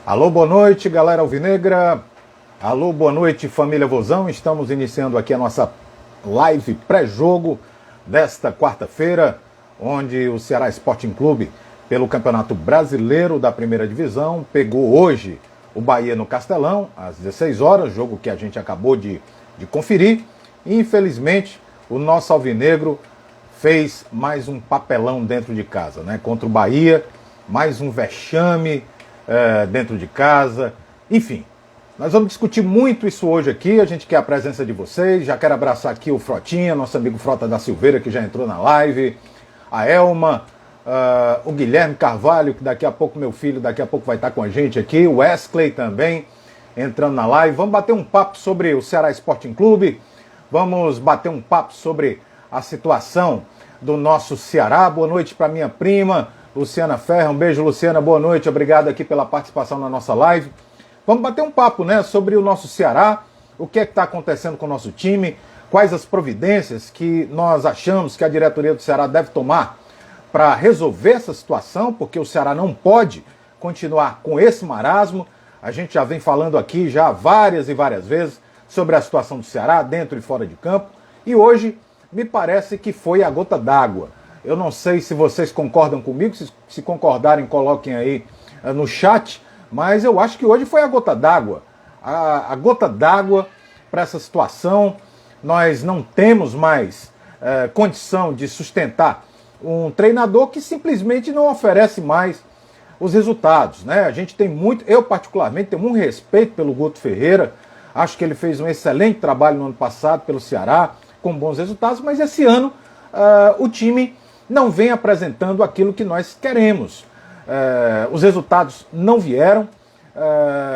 Alô, boa noite, galera alvinegra. Alô, boa noite, família Vozão. Estamos iniciando aqui a nossa live pré-jogo desta quarta-feira, onde o Ceará Sporting Clube, pelo Campeonato Brasileiro da Primeira Divisão, pegou hoje o Bahia no Castelão, às 16 horas, jogo que a gente acabou de conferir. E, infelizmente, o nosso alvinegro fez mais um papelão dentro de casa, né? Contra o Bahia, mais um vexame dentro de casa. Enfim, nós vamos discutir muito isso hoje aqui. A gente quer a presença de vocês. Já quero abraçar aqui o Frotinha, nosso amigo Frota da Silveira, que já entrou na live, a Elma, o Guilherme Carvalho, que daqui a pouco, meu filho, daqui a pouco vai estar com a gente aqui, o Wesley também entrando na live. Vamos bater um papo sobre o Ceará Sporting Clube, vamos bater um papo sobre a situação do nosso Ceará. Boa noite para minha prima Luciana Ferra. Um beijo, Luciana, boa noite, obrigado aqui pela participação na nossa live. Vamos bater um papo, né, sobre o nosso Ceará, o que é que está acontecendo com o nosso time, quais as providências que nós achamos que a diretoria do Ceará deve tomar para resolver essa situação, porque o Ceará não pode continuar com esse marasmo. A gente já vem falando aqui já várias e várias vezes sobre a situação do Ceará, dentro e fora de campo, e hoje me parece que foi a gota d'água. Eu não sei se vocês concordam comigo, se concordarem, coloquem aí no chat, mas eu acho que hoje foi a gota d'água. A gota d'água para essa situação. Nós não temos mais condição de sustentar um treinador que simplesmente não oferece mais os resultados, né? A gente tem muito, eu particularmente tenho um respeito pelo Guto Ferreira, acho que ele fez um excelente trabalho no ano passado pelo Ceará, com bons resultados, mas esse ano o time não vem apresentando aquilo que nós queremos. Os resultados não vieram,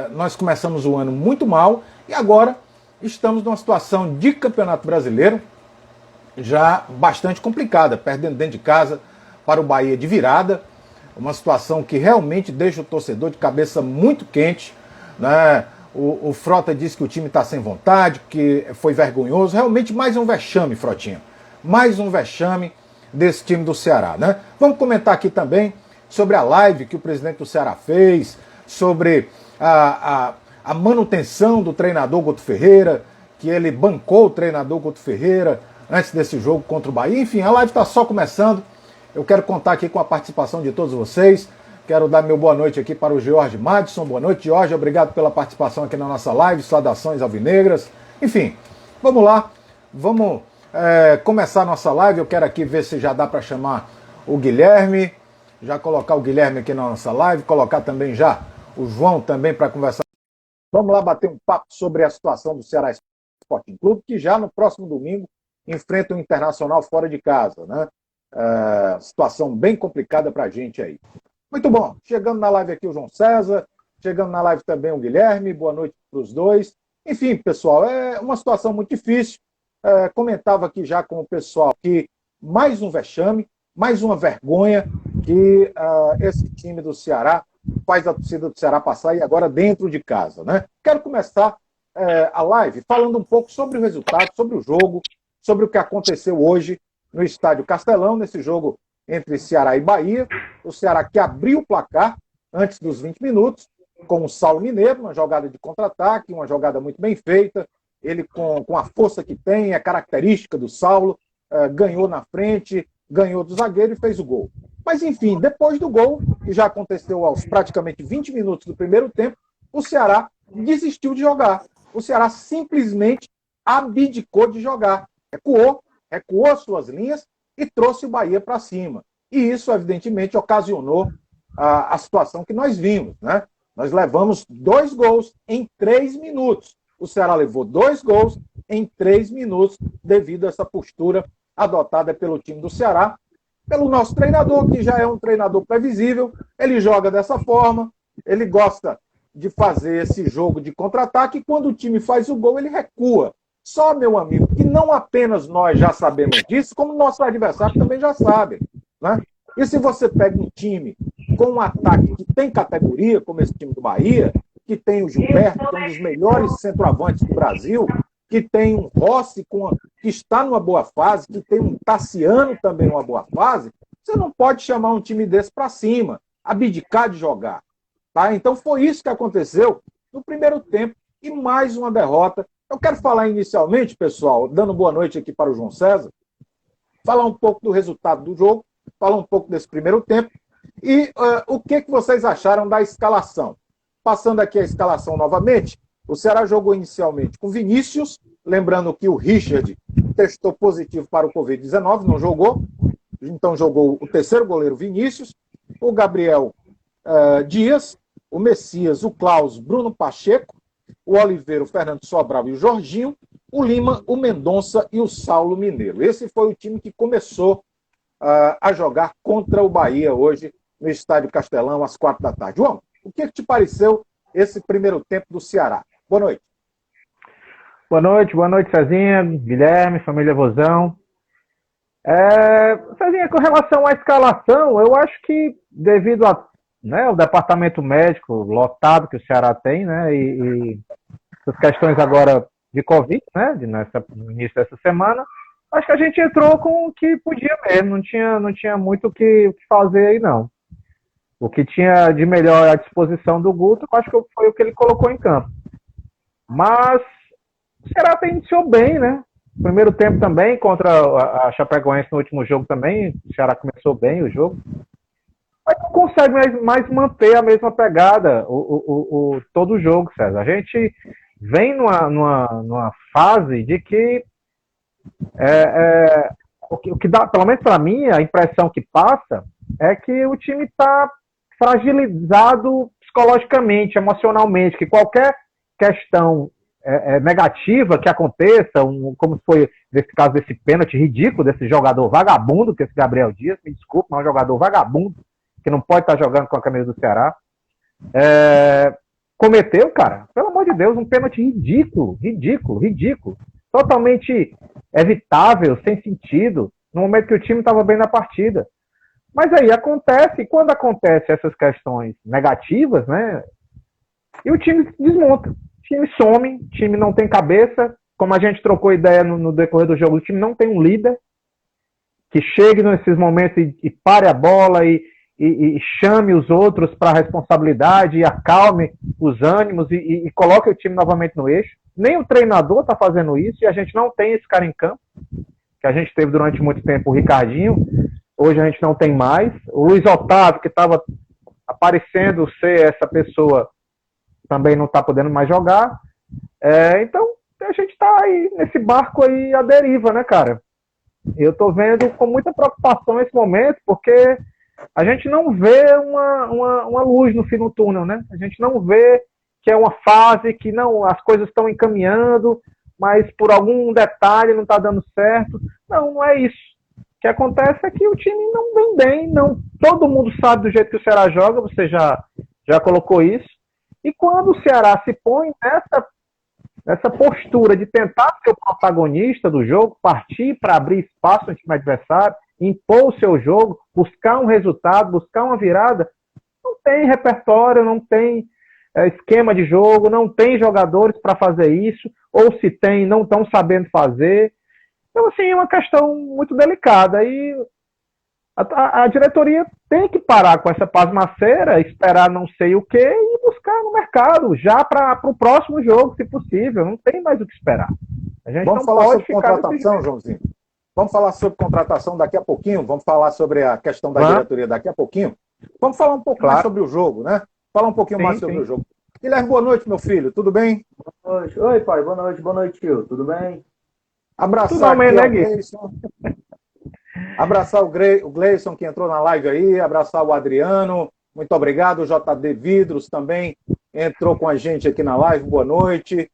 nós começamos o ano muito mal e agora estamos numa situação de Campeonato Brasileiro já bastante complicada, perdendo dentro de casa para o Bahia de virada, uma situação que realmente deixa o torcedor de cabeça muito quente, né? O Frota disse que o time está sem vontade, que foi vergonhoso. Realmente mais um vexame, Frotinha. Mais um vexame desse time do Ceará, né? Vamos comentar aqui também sobre a live que o presidente do Ceará fez, sobre a manutenção do treinador Guto Ferreira, que ele bancou o treinador Guto Ferreira antes desse jogo contra o Bahia. Enfim, a live está só começando. Eu quero contar aqui com a participação de todos vocês. Quero dar meu boa noite aqui para o George Madison. Boa noite, George. Obrigado pela participação aqui na nossa live. Saudações alvinegras. Enfim, vamos lá. Vamos começar a nossa live. Eu quero aqui ver se já dá para chamar o Guilherme. Já colocar o Guilherme aqui na nossa live. Colocar também já o João também para conversar. Vamos lá bater um papo sobre a situação do Ceará Sporting Clube, que já no próximo domingo enfrenta o Internacional fora de casa, né? Situação bem complicada para a gente aí. Muito bom, chegando na live aqui o João César, chegando na live também o Guilherme, boa noite para os dois. Enfim, pessoal, é uma situação muito difícil. Comentava aqui já com o pessoal que mais um vexame, mais uma vergonha que esse time do Ceará faz a torcida do Ceará passar e agora dentro de casa, né? Quero começar a live falando um pouco sobre o resultado, sobre o jogo, sobre o que aconteceu hoje no Estádio Castelão, nesse jogo entre Ceará e Bahia. O Ceará que abriu o placar antes dos 20 minutos, com o Saulo Mineiro, uma jogada de contra-ataque, uma jogada muito bem feita. Ele, com a força que tem, a característica do Saulo, ganhou na frente, ganhou do zagueiro e fez o gol. Mas, enfim, depois do gol, que já aconteceu aos praticamente 20 minutos do primeiro tempo, o Ceará desistiu de jogar. O Ceará simplesmente abdicou de jogar. Recuou as suas linhas e trouxe o Bahia para cima. E isso, evidentemente, ocasionou a situação que nós vimos, né? Nós levamos 2 gols em 3 minutos. O Ceará levou 2 gols em 3 minutos devido a essa postura adotada pelo time do Ceará, pelo nosso treinador, que já é um treinador previsível. Ele joga dessa forma, ele gosta de fazer esse jogo de contra-ataque e quando o time faz o gol, ele recua. Só, meu amigo, que não apenas nós já sabemos disso, como nossos adversários também já sabem, né? E se você pega um time com um ataque que tem categoria, como esse time do Bahia, que tem o Gilberto, que é um dos melhores centroavantes do Brasil, que tem um Rossi que está numa boa fase, que tem um Tassiano também numa boa fase, você não pode chamar um time desse para cima, abdicar de jogar. Tá? Então foi isso que aconteceu no primeiro tempo e mais uma derrota. Eu quero falar inicialmente, pessoal, dando boa noite aqui para o João César, falar um pouco do resultado do jogo, falar um pouco desse primeiro tempo e o que vocês acharam da escalação. Passando aqui a escalação novamente, o Ceará jogou inicialmente com Vinícius, lembrando que o Richard testou positivo para o Covid-19, não jogou, então jogou o terceiro goleiro Vinícius, o Gabriel Dias, o Messias, o Klaus, Bruno Pacheco, o Oliveira, o Fernando Sobral e o Jorginho, o Lima, o Mendonça e o Saulo Mineiro. Esse foi o time que começou a jogar contra o Bahia hoje no Estádio Castelão, às 4 da tarde. João, o que te pareceu esse primeiro tempo do Ceará? Boa noite. Boa noite, Cezinha, Guilherme, família Vozão. Cezinha, com relação à escalação, eu acho que devido ao departamento médico lotado que o Ceará tem, né, e essas questões agora de Covid, né, no início dessa semana, acho que a gente entrou com o que podia mesmo, não tinha muito o que fazer aí, não. O que tinha de melhor à disposição do Guto, eu acho que foi o que ele colocou em campo. Mas o Ceará iniciou bem, né? Primeiro tempo também, contra a Chapecoense no último jogo também, o Ceará começou bem o jogo. Mas não consegue mais manter a mesma pegada todo o jogo, César. A gente vem numa fase de que o que dá, pelo menos para mim, a impressão que passa é que o time está fragilizado psicologicamente, emocionalmente, que qualquer questão negativa que aconteça, como foi nesse caso desse pênalti ridículo desse jogador vagabundo, que esse Gabriel Dias, me desculpe, mas é um jogador vagabundo, que não pode estar jogando com a camisa do Ceará, cometeu, cara, pelo amor de Deus, um pênalti ridículo, totalmente evitável, sem sentido, no momento que o time estava bem na partida. Mas aí acontece, quando acontecem essas questões negativas, né, e o time desmonta, o time some, o time não tem cabeça, como a gente trocou ideia no decorrer do jogo, o time não tem um líder que chegue nesses momentos e pare a bola e chame os outros para a responsabilidade e acalme os ânimos e coloque o time novamente no eixo. Nem o treinador está fazendo isso e a gente não tem esse cara em campo, que a gente teve durante muito tempo o Ricardinho, hoje a gente não tem mais. O Luiz Otávio, que estava aparecendo ser essa pessoa, também não está podendo mais jogar. Então, a gente está aí nesse barco aí à deriva, né, cara? Eu estou vendo com muita preocupação esse momento, porque a gente não vê uma luz no fim do túnel, né? A gente não vê que é uma fase que não, as coisas estão encaminhando, mas por algum detalhe não está dando certo. Não é isso. O que acontece é que o time não vem bem, não. Todo mundo sabe do jeito que o Ceará joga, você já colocou isso. E quando o Ceará se põe nessa postura de tentar ser o protagonista do jogo, partir para abrir espaço no time adversário, impor o seu jogo, buscar um resultado, buscar uma virada, não tem repertório, não tem esquema de jogo, não tem jogadores para fazer isso, ou se tem, não estão sabendo fazer. Então, assim, é uma questão muito delicada e a diretoria tem que parar com essa pasmaceira, esperar não sei o que e buscar no mercado, já para o próximo jogo, se possível. Não tem mais o que esperar. A gente Vamos não falar pode sobre ficar contratação, Joãozinho? Vamos falar sobre contratação daqui a pouquinho, vamos falar sobre a questão da diretoria daqui a pouquinho. Vamos falar um pouco mais sobre o jogo, né? Falar um pouquinho mais sobre o jogo. Guilherme, boa noite, meu filho, tudo bem? Boa noite. Oi, pai, boa noite, tio, tudo bem? Abraçar aqui o Gleison. Abraçar o Gleison, que entrou na live aí, abraçar o Adriano, muito obrigado, o JD Vidros também entrou com a gente aqui na live, boa noite.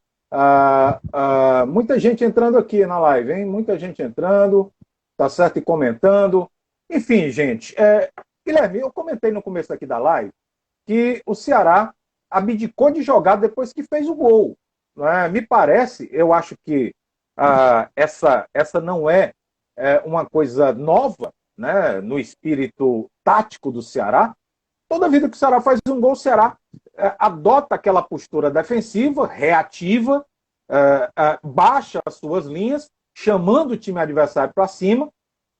Muita gente entrando aqui na live, hein? Muita gente entrando, tá certo, e comentando. Enfim, gente, Guilherme, eu comentei no começo aqui da live que o Ceará abdicou de jogar depois que fez o gol. Né? Me parece, eu acho que essa não é uma coisa nova, né, no espírito tático do Ceará. Toda vida que o Ceará faz um gol, o Ceará adota aquela postura defensiva, reativa, baixa as suas linhas, chamando o time adversário para cima.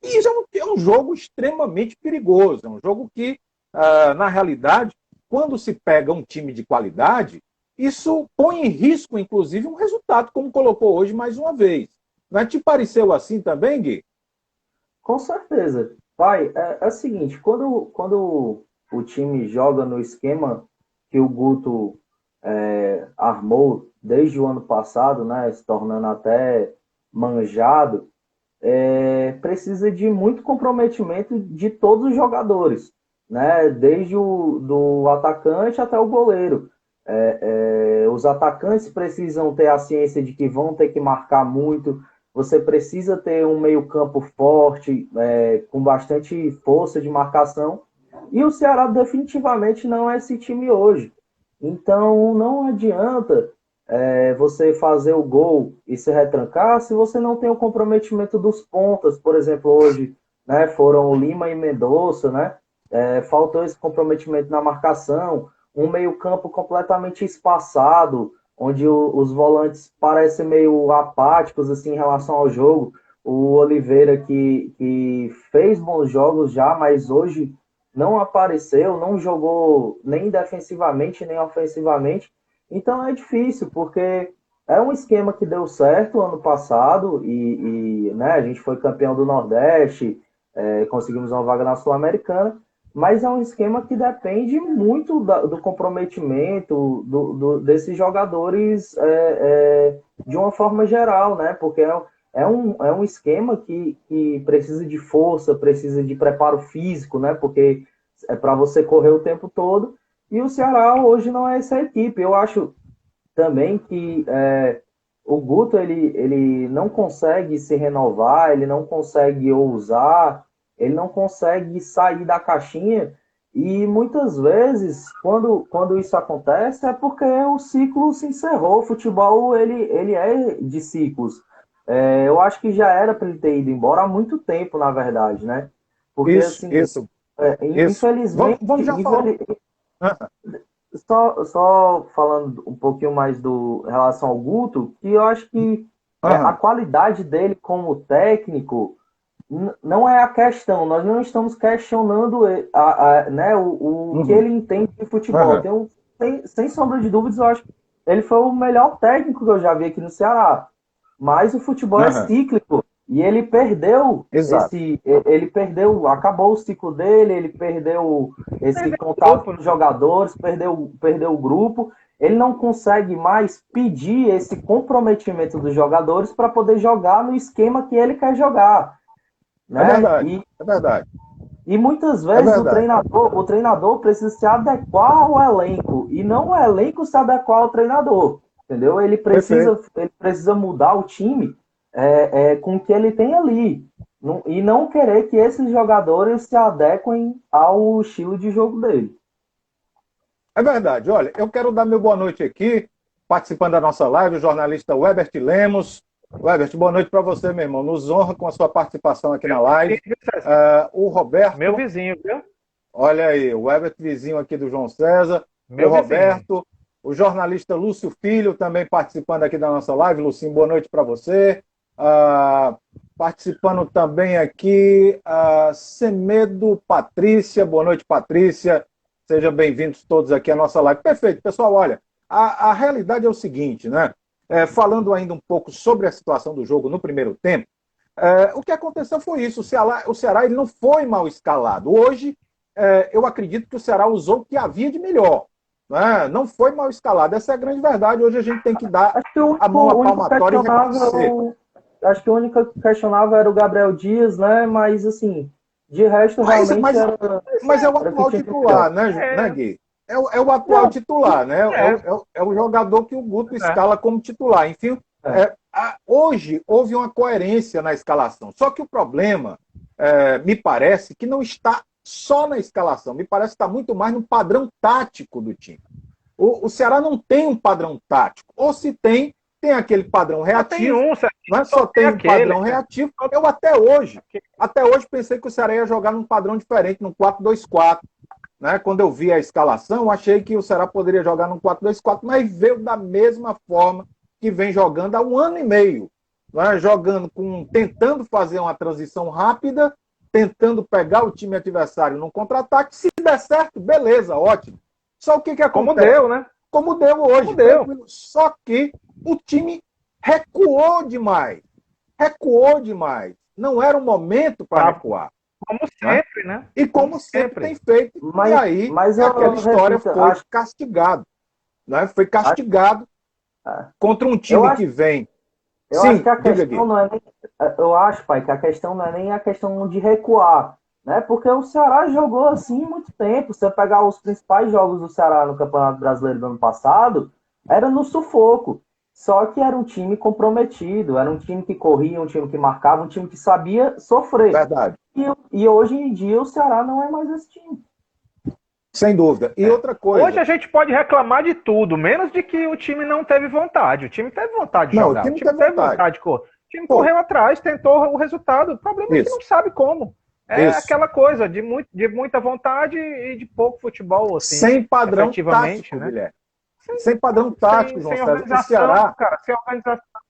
E isso é um jogo extremamente perigoso. É um jogo que, na realidade, quando se pega um time de qualidade, isso põe em risco, inclusive, um resultado, como colocou hoje mais uma vez. Não é? Te pareceu assim também, Gui? Com certeza. Pai, é o seguinte, quando o time joga no esquema que o Guto armou desde o ano passado, né, se tornando até manjado, precisa de muito comprometimento de todos os jogadores, né, desde o do atacante até o goleiro. Os atacantes precisam ter a ciência de que vão ter que marcar muito. Você precisa ter um meio-campo forte, com bastante força de marcação. E o Ceará definitivamente não é esse time hoje. Então não adianta você fazer o gol e se retrancar se você não tem o comprometimento dos pontas. Por exemplo, hoje, né, foram o Lima e Mendonça, né? Faltou esse comprometimento na marcação, um meio-campo completamente espaçado, onde os volantes parecem meio apáticos assim, em relação ao jogo. O Oliveira, que fez bons jogos já, mas hoje não apareceu, não jogou nem defensivamente, nem ofensivamente. Então é difícil, porque é um esquema que deu certo ano passado, né, a gente foi campeão do Nordeste, conseguimos uma vaga na Sul-Americana, mas é um esquema que depende muito do comprometimento desses jogadores de uma forma geral, né? Porque é um esquema que precisa de força, precisa de preparo físico, né? Porque é para você correr o tempo todo. E o Ceará hoje não é essa equipe. Eu acho também que o Guto ele não consegue se renovar, ele não consegue ousar, ele não consegue sair da caixinha, e muitas vezes, quando isso acontece, é porque o ciclo se encerrou. O futebol ele é de ciclos. Eu acho que já era para ele ter ido embora há muito tempo, na verdade, né? Porque, Isso, assim, isso. infelizmente, Vamos já falar. só falando um pouquinho mais do em relação ao Guto, que eu acho que a qualidade dele como técnico não é a questão. Nós não estamos questionando né, o que ele entende de futebol. Sem sombra de dúvidas, eu acho que ele foi o melhor técnico que eu já vi aqui no Ceará. Mas o futebol é cíclico. E ele perdeu acabou o ciclo dele, ele perdeu esse contato com os jogadores, perdeu o grupo. Ele não consegue mais pedir esse comprometimento dos jogadores para poder jogar no esquema que ele quer jogar. Né? É verdade. E muitas vezes o treinador precisa se adequar ao elenco, e não o elenco se adequar ao treinador. Entendeu? Ele precisa mudar o time com o que ele tem ali. E não querer que esses jogadores se adequem ao estilo de jogo dele. É verdade. Olha, eu quero dar meu boa noite aqui, participando da nossa live, o jornalista Webert Lemos. Webert, boa noite para você, meu irmão. Nos honra com a sua participação aqui na live. O Roberto... Meu vizinho, viu? Olha aí, o Webert, vizinho aqui do João César. O Roberto, o jornalista Lúcio Filho, também participando aqui da nossa live. Lucinho, boa noite para você. Participando também aqui, Semedo Patrícia. Boa noite, Patrícia. Sejam bem-vindos todos aqui à nossa live. Perfeito, pessoal. Olha, a realidade é o seguinte, né? Falando ainda um pouco sobre a situação do jogo no primeiro tempo, o que aconteceu foi isso. O Ceará ele não foi mal escalado. Hoje, eu acredito que o Ceará usou o que havia de melhor. Né? Não foi mal escalado. Essa é a grande verdade. Hoje a gente tem que dar a mão à palmatória e reconhecer. Acho que o único que questionava era o Gabriel Dias, né? Mas, assim, de resto, realmente era... Mas é o atual titular, né, Gui? É o atual titular, né? É o jogador que o Guto escala como titular. Enfim, hoje houve uma coerência na escalação. Só que o problema, me parece, que não está só na escalação. Me parece que está muito mais no padrão tático do time. O Ceará não tem um padrão tático. Ou se tem aquele padrão reativo. Só tem um padrão reativo. Eu até hoje pensei que o Ceará ia jogar num padrão diferente, num 4-2-4. Né? Quando eu vi a escalação, achei que o Ceará poderia jogar num 4-2-4, mas veio da mesma forma que vem jogando há 1 ano e meio. Né? Tentando fazer uma transição rápida, tentando pegar o time adversário num contra-ataque. Se der certo, beleza, ótimo. Só o que acontece? Como deu, né? Como deu hoje. Como deu. Tranquilo. Só que o time recuou demais. Recuou demais. Não era o momento para recuar. Como sempre, né? E como sempre tem feito. Mas, e aí, mas aquela história repito, foi castigado. Né? Foi castigado contra um time que vem. Eu Sim, acho que a diga, questão não é nem. Eu acho, pai, que a questão não é nem a questão de recuar. Né? Porque o Ceará jogou assim muito tempo. Se você pegar os principais jogos do Ceará no Campeonato Brasileiro do ano passado, era no sufoco. Só que era um time comprometido, era um time que corria, um time que marcava, um time que sabia sofrer. Verdade. E hoje em dia o Ceará não é mais esse time. Sem dúvida. E outra coisa. Hoje a gente pode reclamar de tudo, menos de que o time não teve vontade. O time teve vontade de jogar. O time teve vontade de correr. O time correu atrás, tentou o resultado. O problema é que não sabe como. É aquela coisa de muita vontade e de pouco futebol. Assim, sem padrão tático, né? Guilherme. Sem padrão tático, João César. O Ceará, cara, sem organização.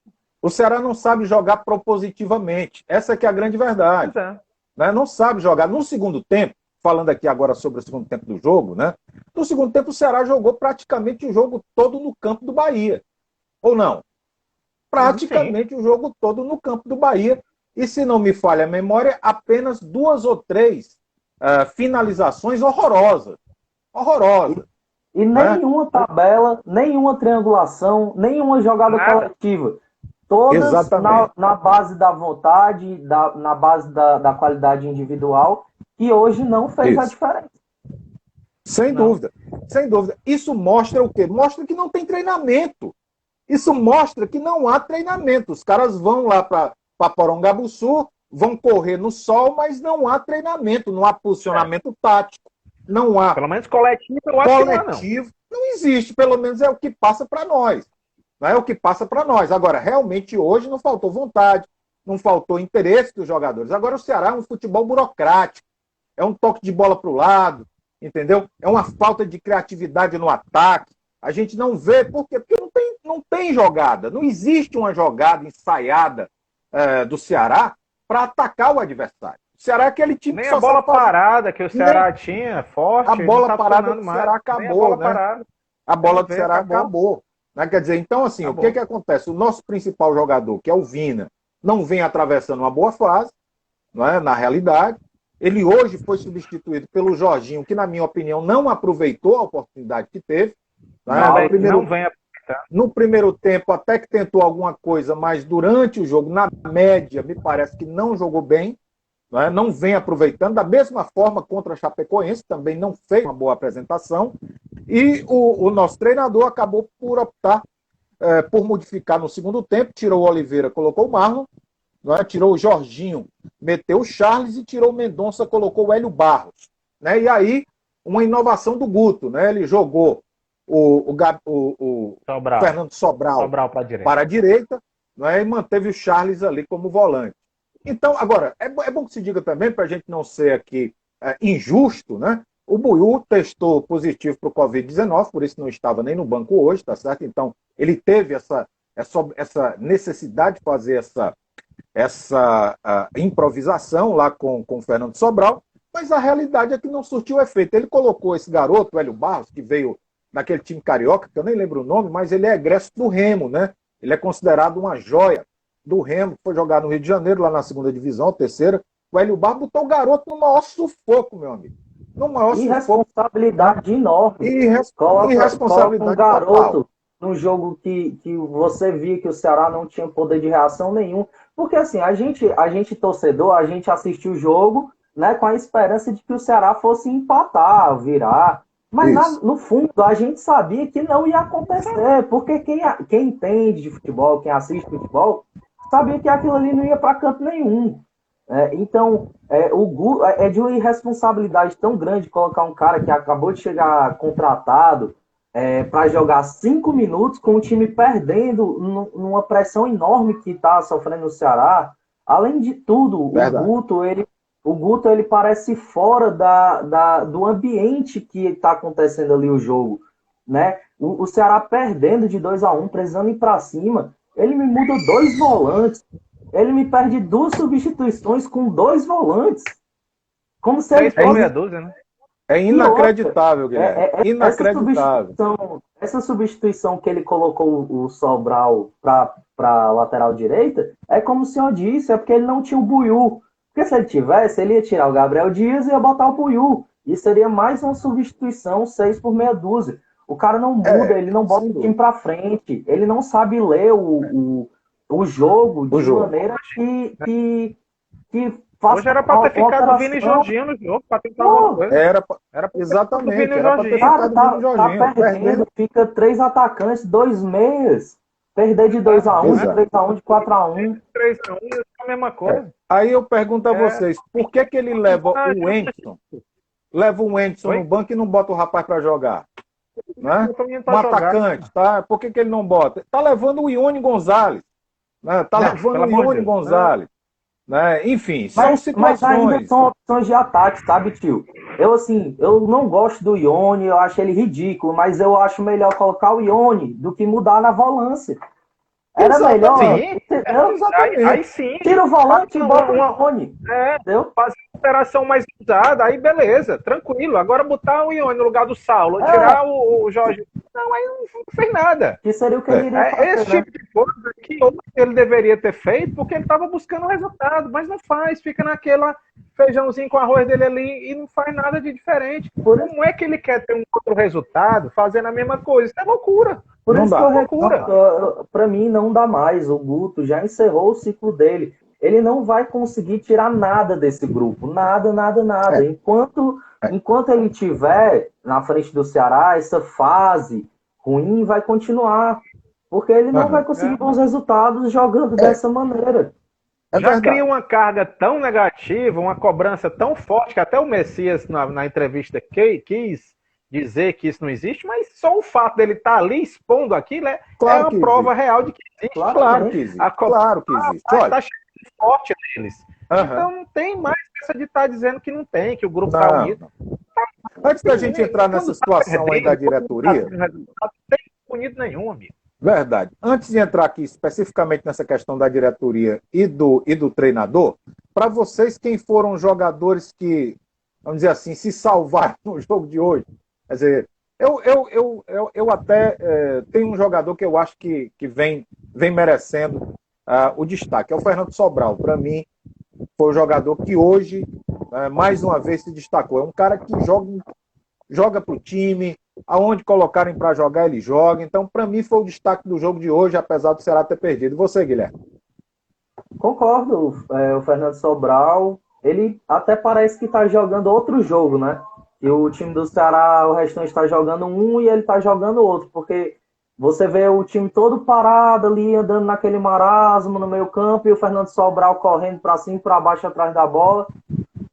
O Ceará não sabe jogar propositivamente. Essa que é a grande verdade. Né? Não sabe jogar. No segundo tempo, falando aqui agora sobre o segundo tempo do jogo, né? No segundo tempo o Ceará jogou praticamente o jogo todo no campo do Bahia. Ou não? Praticamente o jogo todo no campo do Bahia. E se não me falha a memória, apenas 2 ou 3 finalizações horrorosas. Horrorosas. E nenhuma tabela, nenhuma triangulação, nenhuma jogada coletiva. Todas na base da vontade, na base da qualidade individual, que hoje não fez a diferença. Sem dúvida. Sem dúvida. Isso mostra o quê? Mostra que não tem treinamento. Isso mostra que não há treinamento. Os caras vão lá para Porongabuçu, vão correr no sol, mas não há treinamento, não há posicionamento tático. Não há. Pelo menos coletivo, eu acho coletivo não existe, pelo menos é o que passa para nós. Não é o que passa para nós. Agora, realmente, hoje não faltou vontade, não faltou interesse dos jogadores. Agora, o Ceará é um futebol burocrático, é um toque de bola para o lado, entendeu? É uma falta de criatividade no ataque. A gente não vê, por quê? Porque não tem jogada, não existe uma jogada ensaiada do Ceará para atacar o adversário. O Ceará é aquele time nem que só a bola parada que o Ceará tinha, forte. A bola parada do Ceará acabou, né? A bola do Ceará acabou. Né? Quer dizer, então, assim, o que acontece? O nosso principal jogador, que é o Vina, não vem atravessando uma boa fase, não é? Na realidade. Ele hoje foi substituído pelo Jorginho, que, na minha opinião, não aproveitou a oportunidade que teve. No primeiro tempo, até que tentou alguma coisa, mas durante o jogo, na média, me parece que não jogou bem. Não vem aproveitando, da mesma forma contra a Chapecoense, também não fez uma boa apresentação, e o nosso treinador acabou por optar por modificar no segundo tempo, tirou o Oliveira, colocou o Marlon, tirou o Jorginho, meteu o Charles e tirou o Mendonça, colocou o Hélio Barros. E aí, uma inovação do Guto, ele jogou o Fernando Sobral para a direita, e manteve o Charles ali como volante. Então, agora, é bom que se diga também, para a gente não ser aqui injusto, né? O Buiú testou positivo para o Covid-19, por isso não estava nem no banco hoje, tá certo? Então, ele teve essa necessidade de fazer essa improvisação lá com o Fernando Sobral, mas a realidade é que não surtiu efeito. Ele colocou esse garoto, o Hélio Barros, que veio daquele time carioca, que eu nem lembro o nome, mas ele é egresso do Remo, né? Ele é considerado uma joia do Remo, que foi jogar no Rio de Janeiro, lá na segunda divisão, terceira. O Hélio Barros botou o garoto no maior sufoco, meu amigo. No maior irresponsabilidade enorme. Irresponsabilidade um garoto num jogo que você via que o Ceará não tinha poder de reação nenhum. Porque assim, a gente torcedor, a gente assistiu o jogo, né, com a esperança de que o Ceará fosse empatar, virar. Mas no fundo a gente sabia que não ia acontecer. Porque quem entende de futebol, quem assiste futebol, sabia que aquilo ali não ia para canto nenhum. Então, é de uma irresponsabilidade tão grande colocar um cara que acabou de chegar contratado para jogar 5 minutos com o time perdendo numa pressão enorme que está sofrendo o Ceará. Além de tudo, o Guto ele parece fora do ambiente que está acontecendo ali o jogo. Né? O Ceará perdendo de 2-1, precisando ir para cima, ele me muda 2 volantes. Ele me perde 2 substituições com 2 volantes. Como se ele fosse... meia dúzia, né? É E outra, inacreditável, Guilherme. Inacreditável. essa substituição que ele colocou o Sobral para lateral direita, é como o senhor disse, é porque ele não tinha o Buiú. Porque se ele tivesse, ele ia tirar o Gabriel Dias e ia botar o Buiú. E seria mais uma substituição, 6 por meia dúzia. O cara não muda, ele não bota o time para frente, ele não sabe ler o jogo de maneira que faça. Hoje era para ter ficado o Vini e Jorginho no jogo, para tentar alguma coisa. Era pra exatamente, era para ter ficado o Vini e Jorginho. Tá perdendo, fica 3 atacantes, 2 meias. Perder de 2-1, de 3-1, de 4-1. 3-1 é a mesma coisa. Aí eu pergunto a vocês, por que ele leva o Wendson? Leva o Wendson no banco e não bota o rapaz para jogar? Né? Um atacante, tá? Por que ele não bota? Tá levando o Ione Gonzalez. Né? Tá levando o Ione Gonzalez. Né? Enfim, são situações. Mas ainda são opções de ataque, sabe, tio? Eu não gosto do Ione, eu acho ele ridículo, mas eu acho melhor colocar o Ione do que mudar na volância. Era melhor. Sim, aí sim. Tira o volante e bota o Ione. Fazer uma operação mais usada, aí beleza, tranquilo. Agora botar o Ione no lugar do Saulo, tirar o Jorge. Não, aí não fez nada. Que seria o que ele iria fazer, esse tipo de coisa que ele deveria ter feito, porque ele estava buscando resultado, mas não faz, fica naquela feijãozinho com arroz dele ali e não faz nada de diferente. Como é que ele quer ter um outro resultado fazendo a mesma coisa? Isso é loucura. Por isso que para mim não dá mais. O Guto já encerrou o ciclo dele. Ele não vai conseguir tirar nada desse grupo. Nada. Enquanto ele tiver na frente do Ceará, essa fase ruim vai continuar. Porque ele não vai conseguir bons resultados jogando dessa maneira. Já cria uma carga tão negativa, uma cobrança tão forte, que até o Messias, na entrevista, quis dizer que isso não existe, mas só o fato dele estar ali expondo aquilo é uma prova real de que existe. Claro que existe. Claro que existe. Está chegando forte neles. Então não tem mais essa de estar dizendo que não tem, que o grupo está unido. Antes da gente entrar nessa situação aí da diretoria... Não tem unido nenhum, amigo. Verdade. Antes de entrar aqui especificamente nessa questão da diretoria e do treinador, para vocês, quem foram os jogadores que, vamos dizer assim, se salvaram no jogo de hoje? Quer dizer, eu até tenho um jogador que eu acho que vem merecendo o destaque, é o Fernando Sobral. Para mim, foi o jogador que hoje, mais uma vez, se destacou. É um cara que joga para o time, aonde colocarem para jogar, ele joga. Então, para mim, foi o destaque do jogo de hoje, apesar do Ceará ter perdido. E você, Guilherme? Concordo. O Fernando Sobral, ele até parece que está jogando outro jogo, né? E o time do Ceará, o restante está jogando um e ele está jogando outro, porque você vê o time todo parado ali, andando naquele marasmo no meio campo, e o Fernando Sobral correndo para cima e para baixo atrás da bola.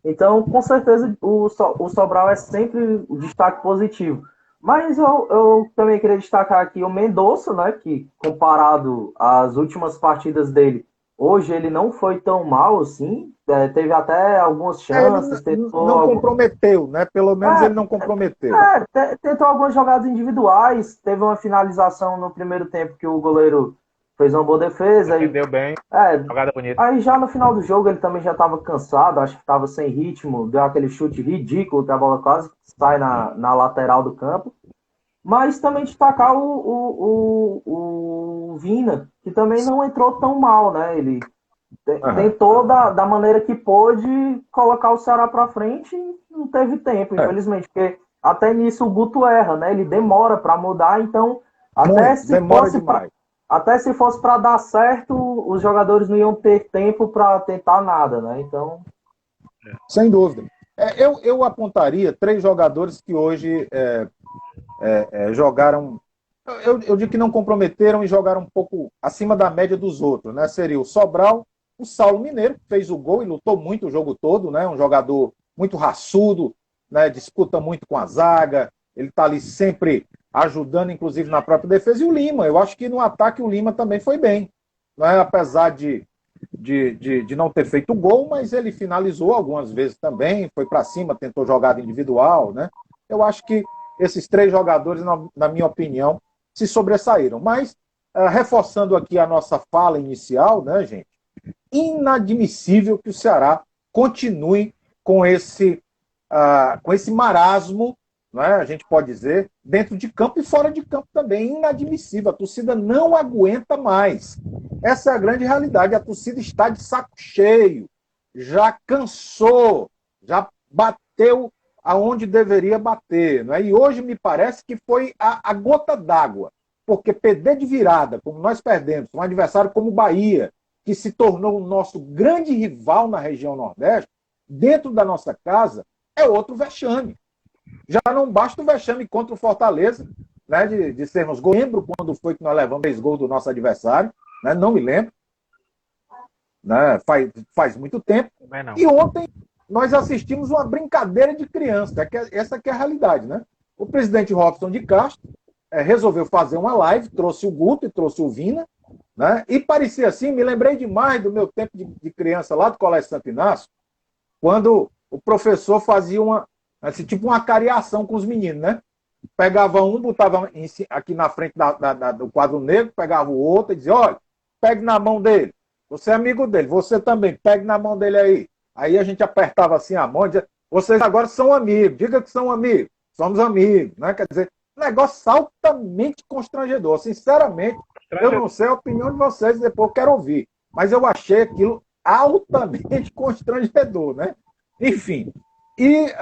Então, com certeza, o Sobral é sempre o destaque positivo. Mas eu também queria destacar aqui o Mendonça, né, que comparado às últimas partidas dele, hoje ele não foi tão mal assim, teve até algumas chances. Não comprometeu, né? Pelo menos ele não comprometeu. Tentou algumas jogadas individuais, teve uma finalização no primeiro tempo que o goleiro fez uma boa defesa. Entendeu bem, jogada bonita. Aí já no final do jogo ele também já estava cansado, acho que estava sem ritmo, deu aquele chute ridículo que a bola quase sai na lateral do campo. Mas também destacar o Vina, que também não entrou tão mal, né? Ele tentou da maneira que pôde colocar o Ceará para frente e não teve tempo, infelizmente, porque até nisso o Guto erra, né? Ele demora para mudar, então até se fosse para dar certo, os jogadores não iam ter tempo para tentar nada, né? Então, sem dúvida. Eu apontaria 3 jogadores que hoje jogaram, eu digo que não comprometeram e jogaram um pouco acima da média dos outros, né? Seria o Sobral, o Saulo Mineiro, que fez o gol e lutou muito o jogo todo, né? Um jogador muito raçudo, né? Disputa muito com a zaga, ele está ali sempre ajudando, inclusive na própria defesa. E o Lima, eu acho que no ataque o Lima também foi bem, né? Apesar de não ter feito gol, mas ele finalizou algumas vezes também, foi para cima, tentou jogada individual, né? Eu acho que esses 3 jogadores, na minha opinião, se sobressaíram. Mas, reforçando aqui a nossa fala inicial, né, gente? Inadmissível que o Ceará continue com esse com esse marasmo, né, a gente pode dizer, dentro de campo e fora de campo também, inadmissível. A torcida não aguenta mais. Essa é a grande realidade. A torcida está de saco cheio, já cansou, já bateu aonde deveria bater. Né? E hoje me parece que foi a gota d'água, porque perder de virada, como nós perdemos, um adversário como o Bahia, que se tornou o nosso grande rival na região Nordeste, dentro da nossa casa, é outro vexame. Já não basta o vexame contra o Fortaleza, né, de sermos gols. Lembro quando foi que nós levamos 3 gols do nosso adversário, né, não me lembro. Né, faz muito tempo. E ontem nós assistimos uma brincadeira de criança. Essa que é a realidade. Né? O presidente Robson de Castro resolveu fazer uma live, trouxe o Guto e trouxe o Vina, né, e parecia assim, me lembrei demais do meu tempo de criança lá do Colégio Santo Inácio, quando o professor fazia assim, tipo uma cariação com os meninos, né? Pegava um, botava aqui na frente do quadro negro, pegava o outro e dizia, olha, pegue na mão dele. Você é amigo dele, você também, pegue na mão dele aí. Aí a gente apertava assim a mão e dizia, vocês agora são amigos, diga que são amigos. Somos amigos, né? Quer dizer, um negócio altamente constrangedor. Sinceramente, eu não sei a opinião de vocês, depois eu quero ouvir. Mas eu achei aquilo altamente constrangedor, né? Enfim, e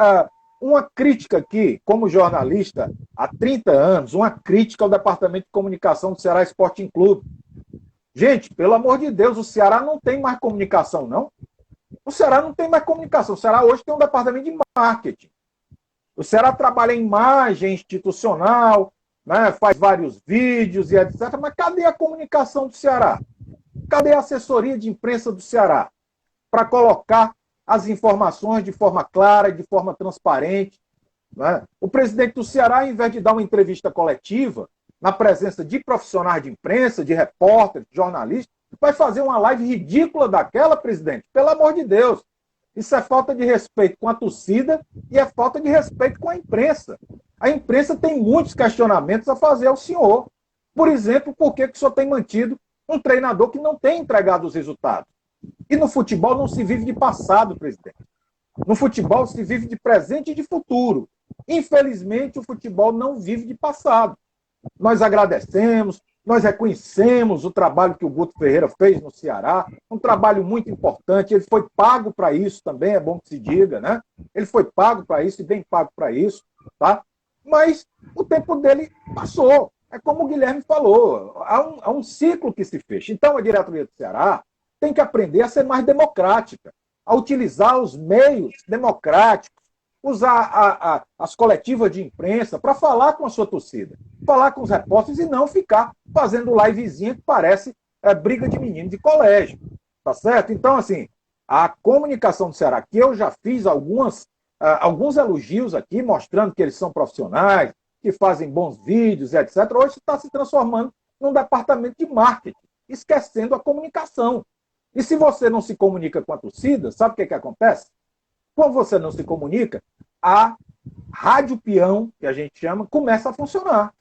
uma crítica aqui, como jornalista, há 30 anos, uma crítica ao Departamento de Comunicação do Ceará Sporting Clube. Gente, pelo amor de Deus, o Ceará não tem mais comunicação, não. O Ceará não tem mais comunicação. O Ceará hoje tem um departamento de marketing. O Ceará trabalha em imagem institucional, né, faz vários vídeos e etc. Mas cadê a comunicação do Ceará? Cadê a assessoria de imprensa do Ceará? Para colocar as informações de forma clara, de forma transparente. Né? O presidente do Ceará, ao invés de dar uma entrevista coletiva, na presença de profissionais de imprensa, de repórteres, de jornalistas, vai fazer uma live ridícula daquela, presidente? Pelo amor de Deus. Isso é falta de respeito com a torcida e é falta de respeito com a imprensa. A imprensa tem muitos questionamentos a fazer ao senhor. Por exemplo, por que o senhor tem mantido um treinador que não tem entregado os resultados? E no futebol não se vive de passado, presidente. No futebol se vive de presente e de futuro. Infelizmente, o futebol não vive de passado. Nós agradecemos, nós reconhecemos o trabalho que o Guto Ferreira fez no Ceará, um trabalho muito importante, ele foi pago para isso também, é bom que se diga, né? Ele foi pago para isso e bem pago para isso, tá? Mas o tempo dele passou. É como o Guilherme falou, há um ciclo que se fecha. Então, a diretoria do Ceará tem que aprender a ser mais democrática, a utilizar os meios democráticos, usar as coletivas de imprensa para falar com a sua torcida, falar com os repórteres e não ficar fazendo livezinha que parece briga de menino de colégio. Tá certo? Então, assim, a comunicação do Ceará, que eu já fiz alguns elogios aqui, mostrando que eles são profissionais, que fazem bons vídeos, etc., hoje está se transformando num departamento de marketing, esquecendo a comunicação. E se você não se comunica com a torcida, sabe o que acontece? Quando você não se comunica, a rádio peão, que a gente chama, começa a funcionar.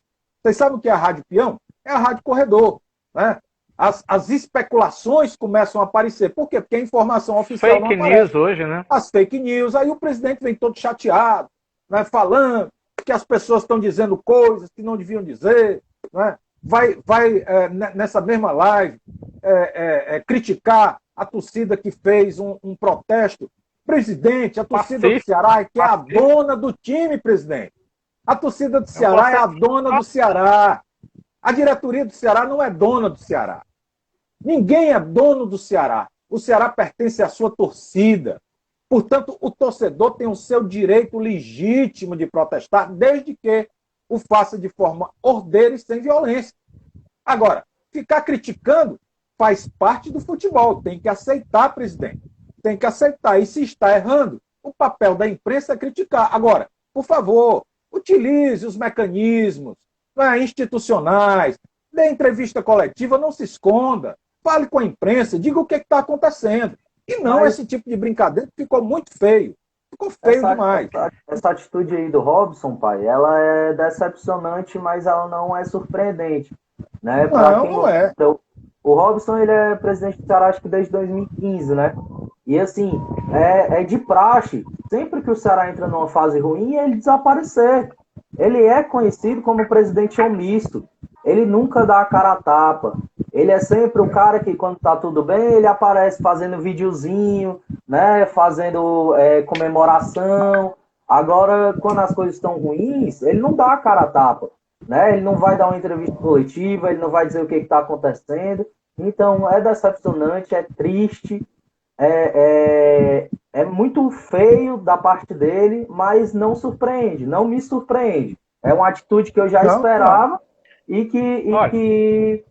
Vocês sabem o que é a rádio peão? É a rádio corredor. Né? As especulações começam a aparecer. Por quê? Porque a informação oficial não aparece. Fake news hoje, né? As fake news. Aí o presidente vem todo chateado, né, falando que as pessoas estão dizendo coisas que não deviam dizer. Né? Vai nessa mesma live, criticar a torcida que fez um protesto. Presidente, a torcida do Ceará que é a dona do time, presidente. A torcida do Ceará é a dona do Ceará. A diretoria do Ceará não é dona do Ceará. Ninguém é dono do Ceará. O Ceará pertence à sua torcida. Portanto, o torcedor tem o seu direito legítimo de protestar, desde que o faça de forma ordeira e sem violência. Agora, ficar criticando faz parte do futebol. Tem que aceitar, presidente. Tem que aceitar. E se está errando, o papel da imprensa é criticar. Agora, por favor, utilize os mecanismos institucionais, dê entrevista coletiva, não se esconda, fale com a imprensa, diga o que está acontecendo. E não esse tipo de brincadeira que ficou muito feio. Ficou feio demais. Essa atitude aí do Robson, pai, ela é decepcionante, mas ela não é surpreendente. Né? Não é. O Robson, ele é presidente do Ceará, acho que desde 2015, né? E assim, é de praxe, sempre que o Ceará entra numa fase ruim, ele desaparecer. Ele é conhecido como presidente omisso. Ele nunca dá a cara a tapa. Ele é sempre o cara que, quando tá tudo bem, ele aparece fazendo videozinho, né? Fazendo comemoração. Agora, quando as coisas estão ruins, ele não dá a cara a tapa. Né? Ele não vai dar uma entrevista coletiva, ele não vai dizer o que está acontecendo. Então, é decepcionante, é triste, é muito feio da parte dele, mas não surpreende, não me surpreende. É uma atitude que eu já esperava e que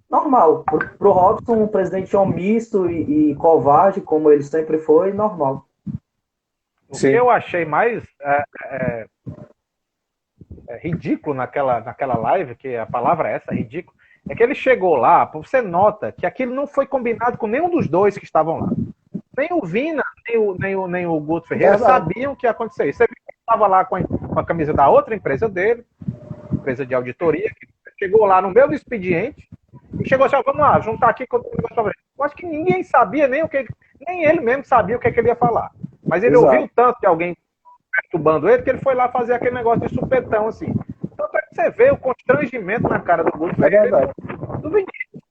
normal. Pro Robson, um presidente omisso e covarde, como ele sempre foi, normal. O que eu achei mais ridículo naquela live, que a palavra é essa, ridículo, é que ele chegou lá, você nota que aquilo não foi combinado com nenhum dos dois que estavam lá. Nem o Vina, nem o Guto Ferreira sabiam o que ia acontecer. Você estava lá com a camisa da outra empresa dele, empresa de auditoria, que chegou lá no meio do expediente e chegou assim, vamos lá, juntar aqui com o negócio. Eu acho que ninguém sabia nem ele mesmo sabia o que ele ia falar. Mas ele ouviu tanto de alguém perturbando ele que ele foi lá fazer aquele negócio de supetão, assim. Então, você vê o constrangimento na cara do Guto Ferreira do Vinícius.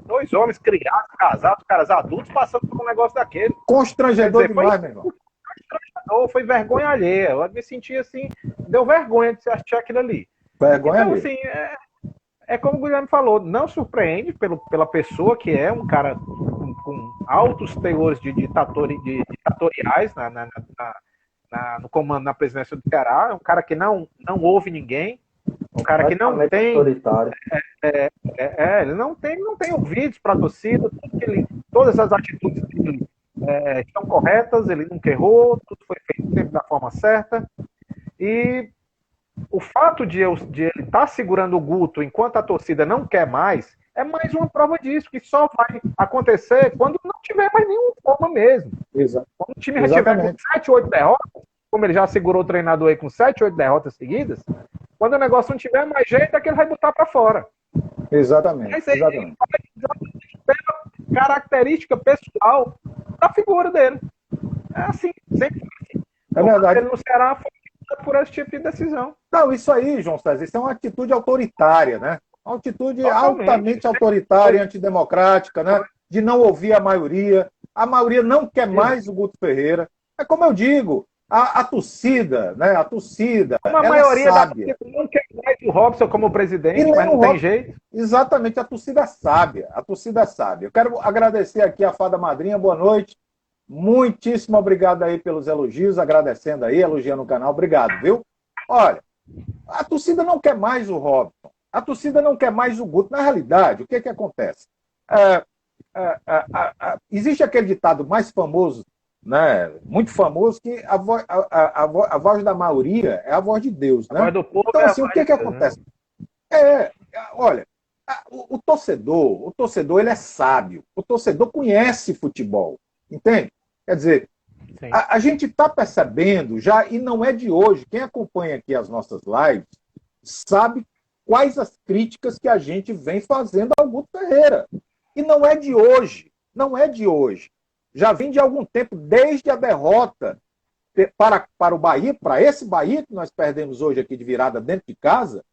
Dois homens criados, casados, caras adultos, passando por um negócio daquele. Constrangedor demais, meu irmão. Constrangedor, foi vergonha alheia. Eu me senti assim, deu vergonha de assistir aquilo ali. Vergonha então, alheia. assim, é como o Guilherme falou, não surpreende pela pessoa que é um cara com altos teores ditatoriais no comando, na presidência do Ceará, um cara que não ouve ninguém, um cara que não tem ele não tem ouvidos para a torcida, todas as atitudes dele estão corretas, ele nunca errou, tudo foi feito sempre da forma certa, e o fato de ele estar segurando o Guto enquanto a torcida não quer mais, é mais uma prova disso, que só vai acontecer quando não tiver mais nenhuma forma mesmo. Exato. Quando o time já tiver com 7, 8 derrotas, como ele já segurou o treinador aí com 7, 8 derrotas seguidas, quando o negócio não tiver mais jeito, é que ele vai botar para fora. Exatamente. Mas ele vai exatamente pela característica pessoal da figura dele. É assim, sempre assim. É verdade. Ele no Ceará foi por esse tipo de decisão. Não, isso aí, João César, isso é uma atitude autoritária, né? Uma atitude altamente autoritária e antidemocrática, né? De não ouvir a maioria. A maioria não quer mais o Guto Ferreira. É como eu digo, a torcida, né? A torcida, a maioria da torcida não quer mais o Robson como presidente, mas não tem jeito. Exatamente, a torcida é sábia. A torcida é sábia. Eu quero agradecer aqui a Fada Madrinha, boa noite. Muitíssimo obrigado aí pelos elogios, agradecendo aí, elogiando o canal. Obrigado, viu? Olha, a torcida não quer mais o Robson. A torcida não quer mais o Guto. Na realidade, o que acontece? Existe aquele ditado mais famoso, né, muito famoso, que a voz da maioria é a voz de Deus. Né? A voz do povo então, assim, o que acontece? Olha, o torcedor ele é sábio. O torcedor conhece futebol. Entende? Quer dizer, a gente está percebendo já, e não é de hoje, quem acompanha aqui as nossas lives sabe quais as críticas que a gente vem fazendo ao Guto Ferreira. E não é de hoje, não é de hoje. Já vem de algum tempo, desde a derrota para o Bahia, para esse Bahia que nós perdemos hoje aqui de virada dentro de casa,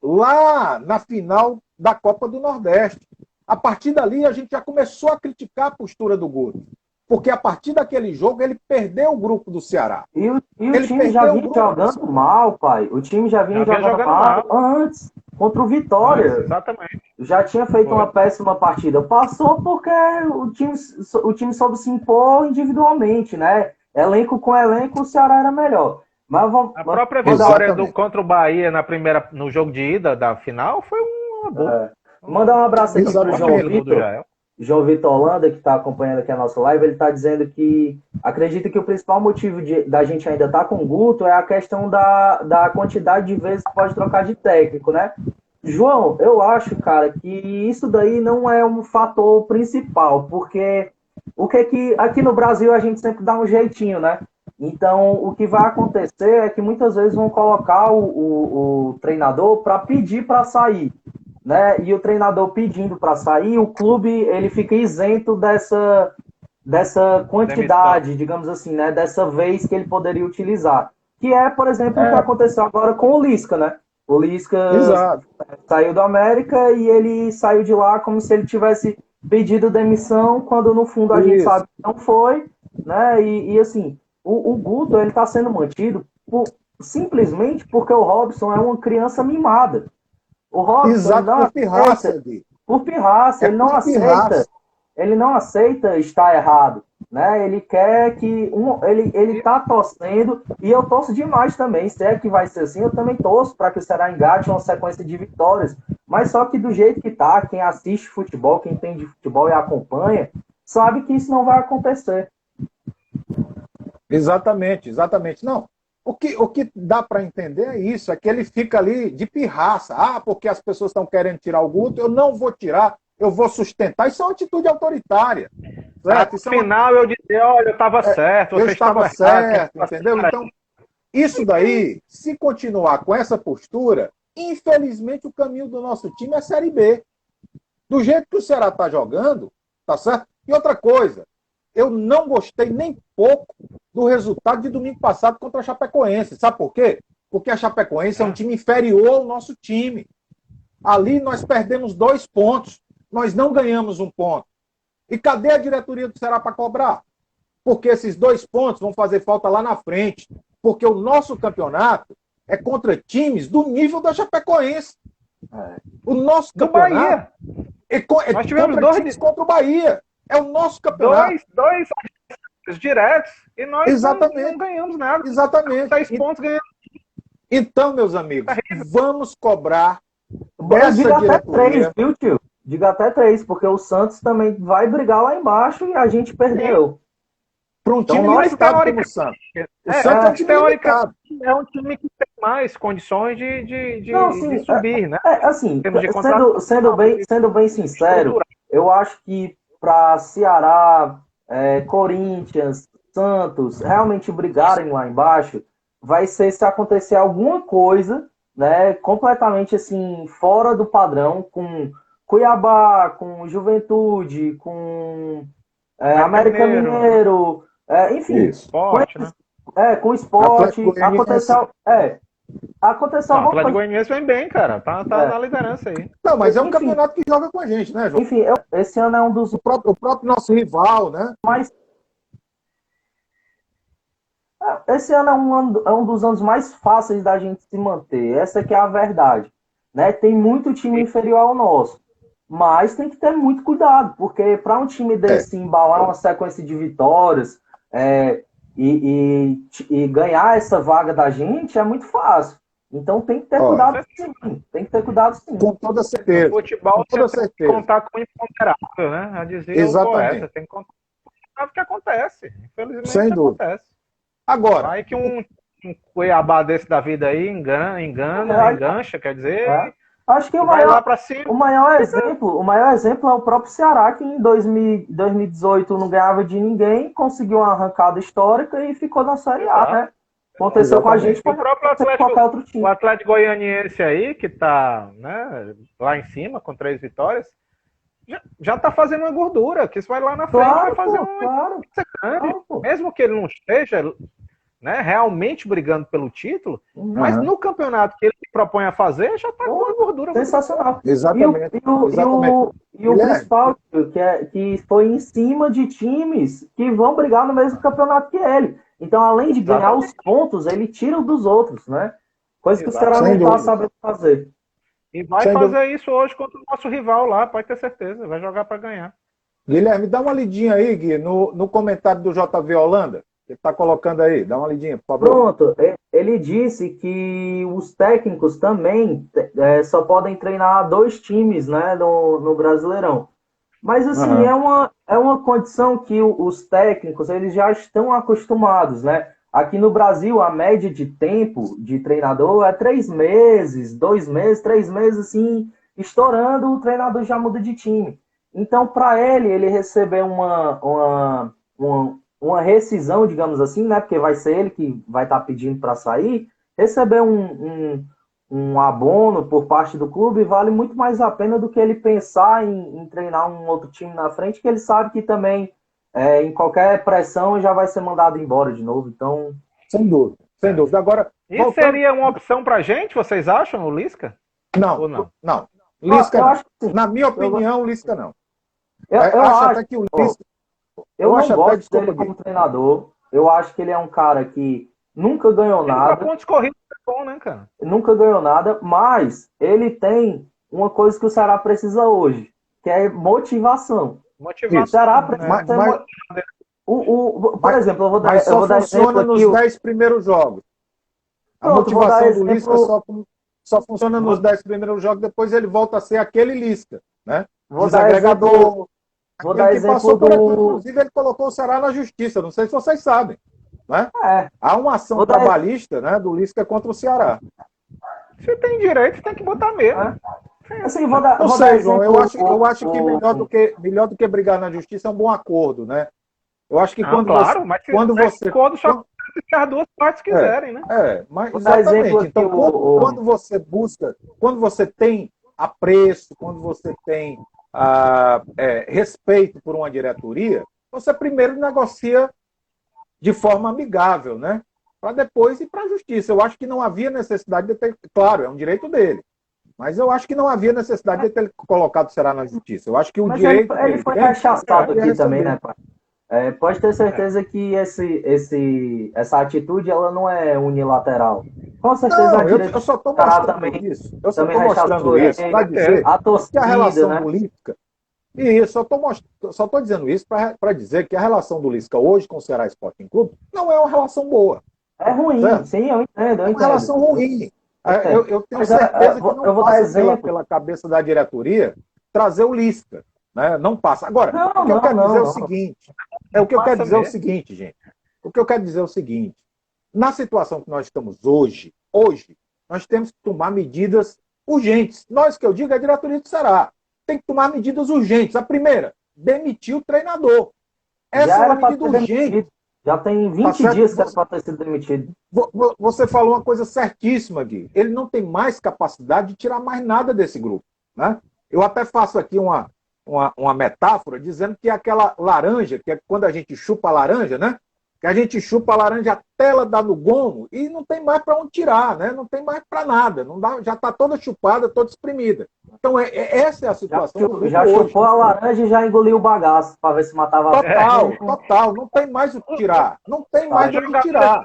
lá na final da Copa do Nordeste. A partir dali, a gente já começou a criticar a postura do Guto. Porque a partir daquele jogo, ele perdeu o grupo do Ceará. E o time já vinha jogando mal, pai. O time já vinha jogando mal antes, contra o Vitória. Exatamente. Já tinha feito uma péssima partida. Passou porque o time soube se impor individualmente, né? Elenco com elenco, o Ceará era melhor. Mas a própria vitória contra o Bahia no jogo de ida da final foi uma boa. Mandar um abraço aqui para o João Vitor. João Vitor Holanda, que está acompanhando aqui a nossa live, ele está dizendo que acredita que o principal motivo da gente ainda estar com o Guto é a questão da quantidade de vezes que pode trocar de técnico, né? João, eu acho, cara, que isso daí não é um fator principal, porque o que aqui no Brasil a gente sempre dá um jeitinho, né? Então, o que vai acontecer é que muitas vezes vão colocar o treinador para pedir para sair. Né? E o treinador pedindo para sair, o clube ele fica isento dessa quantidade, digamos assim, né? Dessa vez que ele poderia utilizar. Que é, por exemplo, o que aconteceu agora com o Lisca, né? O Lisca Exato. saiu do América e ele saiu de lá como se ele tivesse pedido demissão, quando no fundo a gente Isso. sabe que não foi, né? E assim, o Guto, ele está sendo mantido simplesmente porque o Robson é uma criança mimada. O Robson, Exato, por pirraça, Gui. por pirraça, É por pirraça. ele não aceita estar errado, né? Ele quer que ele tá torcendo, e eu torço demais também. Se é que vai ser assim, eu também torço para que o Ceará engate uma sequência de vitórias. Mas só que do jeito que tá, quem assiste futebol, quem entende futebol e acompanha, sabe que isso não vai acontecer. Exatamente, exatamente. Não, o que dá para entender é isso, é que ele fica ali de pirraça. Ah, porque as pessoas estão querendo tirar o Guto, eu não vou tirar, eu vou sustentar. Isso é uma atitude autoritária. Certo? No final eu dizer, olha, eu estava certo, eu você estava certo, entendeu? Certo. Então, isso daí, se continuar com essa postura, infelizmente o caminho do nosso time é a Série B. Do jeito que o Ceará está jogando, tá certo? E outra coisa, eu não gostei nem pouco do resultado de domingo passado contra a Chapecoense. Sabe por quê? Porque a Chapecoense é um time inferior ao nosso time. Ali nós perdemos 2 pontos. Nós não ganhamos 1 ponto. E cadê a diretoria do Ceará para cobrar? Porque esses 2 pontos vão fazer falta lá na frente. Porque o nosso campeonato é contra times do nível da Chapecoense. O nosso campeonato nós tivemos contra times contra o Bahia. É o nosso campeonato. Dois diretos e nós Exatamente. não ganhamos nada. Exatamente. 6 pontos ganhamos. Então, meus amigos, vamos cobrar Diga até diretoria. 3, viu, tio? Diga até 3, porque o Santos também vai brigar lá embaixo e a gente perdeu. Para um Então, time nós, limitado como o Santos. O Santos é um time limitado. É um time que tem mais condições de subir, né? Assim, de sendo bem sincero, eu acho que para Ceará, Corinthians, Santos realmente brigarem lá embaixo, vai ser se acontecer alguma coisa, né, completamente assim, fora do padrão, com Cuiabá, com Juventude, com América Mineiro, enfim, esporte, né? Com o esporte, aconteceu o Atlético Goianiense vem bem, cara, tá na liderança aí. Não, mas é um campeonato que joga com a gente, né, João? Enfim, esse ano é um dos... O próprio nosso rival, né? Mas esse ano é um dos anos mais fáceis da gente se manter, essa que é a verdade, né? Tem muito time inferior ao nosso, mas tem que ter muito cuidado, porque para um time desse embalar uma sequência de vitórias e ganhar essa vaga da gente é muito fácil. Então tem que ter cuidado sim. Tem que ter cuidado sim. Com toda certeza. O futebol com toda você tem que contar com o imponderável, né? A dizer exatamente. Você tem que contar com o que acontece. Infelizmente sem dúvida. Acontece. Agora. Vai que um Cuiabá desse da vida aí engancha, quer dizer. Acho que o maior exemplo é o próprio Ceará, que em 2018 não ganhava de ninguém, conseguiu uma arrancada histórica e ficou na Série A, né? Aconteceu com a gente, o próprio qualquer outro time. O Atlético Goianiense aí, que tá, né, lá em cima, com 3 vitórias, já tá fazendo uma gordura, que isso vai lá na frente, vai fazer mesmo que ele não esteja, né, realmente brigando pelo título, mas no campeonato que ele se propõe a fazer, já tá com uma gordura. Sensacional. Exatamente. E o principal, que foi em cima de times que vão brigar no mesmo campeonato que ele. Então, além de ganhar os pontos, ele tira dos outros, né? Coisa que o Ceará não está sabendo fazer. E vai fazer isso hoje contra o nosso rival lá, pode ter certeza. Vai jogar para ganhar. Guilherme, dá uma lidinha aí, Gui, no comentário do JV Holanda. Ele está colocando aí. Dá uma lidinha, por favor. Pronto. Ele disse que os técnicos também só podem treinar 2 times, né, no Brasileirão. Mas, assim, é uma condição que os técnicos eles já estão acostumados, né? Aqui no Brasil, a média de tempo de treinador é 3 meses, 2 meses, 3 meses, assim, estourando, o treinador já muda de time. Então, para ele receber uma rescisão, digamos assim, né? Porque vai ser ele que vai estar pedindo para sair, receber um abono por parte do clube vale muito mais a pena do que ele pensar em treinar um outro time na frente, que ele sabe que também em qualquer pressão já vai ser mandado embora de novo. Então, Sem dúvida, sem dúvida. Agora, E seria uma opção pra gente, vocês acham, o Lisca? não, Ou não? não. Lisca eu não. acho que sim. Na minha opinião, Lisca não. Eu Acho acho, até que o Lisca. eu não acho até, gosto desculpa, dele Gui. como treinador. Eu acho que ele é um cara que nunca ganhou Pra nada, pontos corridos é bom, né, cara? mas ele tem uma coisa que o Ceará precisa hoje, que é motivação. O Motivação. Ceará né? precisa ter Mas, por exemplo, eu mas só vou dar exemplo funciona nos aqui. 10 primeiros jogos. A Pronto, vou dar motivação do Lisca exemplo. só funciona nos 10 primeiros jogos, depois ele volta a ser aquele Lisca, né? Vou dar Desagregador, exemplo. Vou aquele dar que exemplo passou por aqui. do. Inclusive, ele colocou o Ceará na justiça, não sei se vocês sabem. Né? É, Há uma ação Vou dar- trabalhista, né, do Lisca contra o Ceará. Se tem direito, tem que botar mesmo. é. Assim, vou dar Não vou dar sei, João, exemplo. eu acho que melhor do que brigar na justiça é um bom acordo, né? Eu acho que Não, quando claro, você, mas se quando esse você acordo só se as duas partes quiserem, né? mas Vou dar exemplo exatamente. aqui, Então, quando você busca, quando você tem apreço, quando você tem respeito por uma diretoria, você primeiro negocia de forma amigável, né? Para depois ir para a justiça. Eu acho que não havia necessidade de ter, claro, é um direito dele, mas eu acho que não havia necessidade de ter colocado o Ceará na justiça. Eu acho que o Mas direito ele foi tem, rechaçado ele aqui também, receber. né, pai? Pode ter certeza que essa atitude ela não é unilateral. Com certeza a Não, eu diretoria só estou do Ceará mostrando isso. Eu só também estou mostrando rechaçou isso para dizer a que a torcida, relação né? do Lisca. E isso, só estou dizendo isso para dizer que a relação do Lisca hoje com o Ceará Sporting Clube não é uma relação boa. É ruim, Certo? sim, eu entendo, É uma relação ruim. Eu tenho Mas, certeza que eu não vou dar passa exemplo. pela cabeça da diretoria trazer o Lisca. Né? Não passa. Agora, Não, o que eu quero não, dizer é o não. seguinte. O que eu quero Passa dizer é o mesmo. seguinte, gente. O que eu quero dizer é o seguinte. Na situação que nós estamos hoje, nós temos que tomar medidas urgentes. Nós, que eu digo, é a diretoria do Ceará. Tem que tomar medidas urgentes. A primeira, demitir o treinador. Essa Já é uma era para medida ter urgente. demitido. Já tem 20 certo? dias que era para ter sido demitido. Você falou uma coisa certíssima, Gui. Ele não tem mais capacidade de tirar mais nada desse grupo. Né? Eu até faço aqui uma metáfora dizendo que é aquela laranja, que é quando a gente chupa a laranja, né? Que a gente chupa a laranja até ela dar no gomo e não tem mais para onde tirar, né? Não tem mais para nada. Não dá, já está toda chupada, toda espremida. Então, essa é a situação do grupo Já hoje. chupou a laranja e já engoliu o bagaço para ver se matava Total. Não tem mais o que tirar. Não tem mais o que tirar.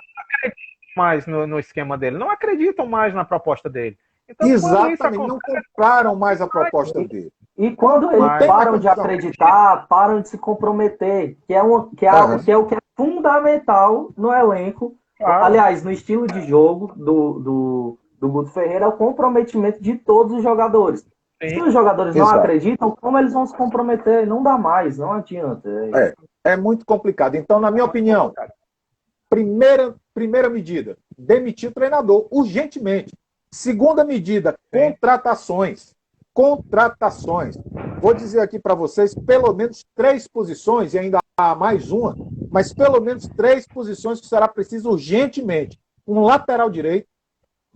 Mais no esquema dele. Não acreditam mais na proposta dele. Então, Exatamente. Não compraram mais a proposta dele. E quando eles param de acreditar, param de se comprometer, que é o que é fundamental no elenco. Claro. Aliás, no estilo de jogo do Guto Ferreira, é o comprometimento de todos os jogadores. Sim. Se os jogadores não acreditam, como eles vão se comprometer? Não dá mais, não adianta. É muito complicado. Então, na minha opinião, primeira medida, demitir o treinador urgentemente. Segunda medida, contratações. Vou dizer aqui para vocês, pelo menos 3 posições, e ainda há mais uma, mas pelo menos 3 posições que será preciso urgentemente. Um lateral direito,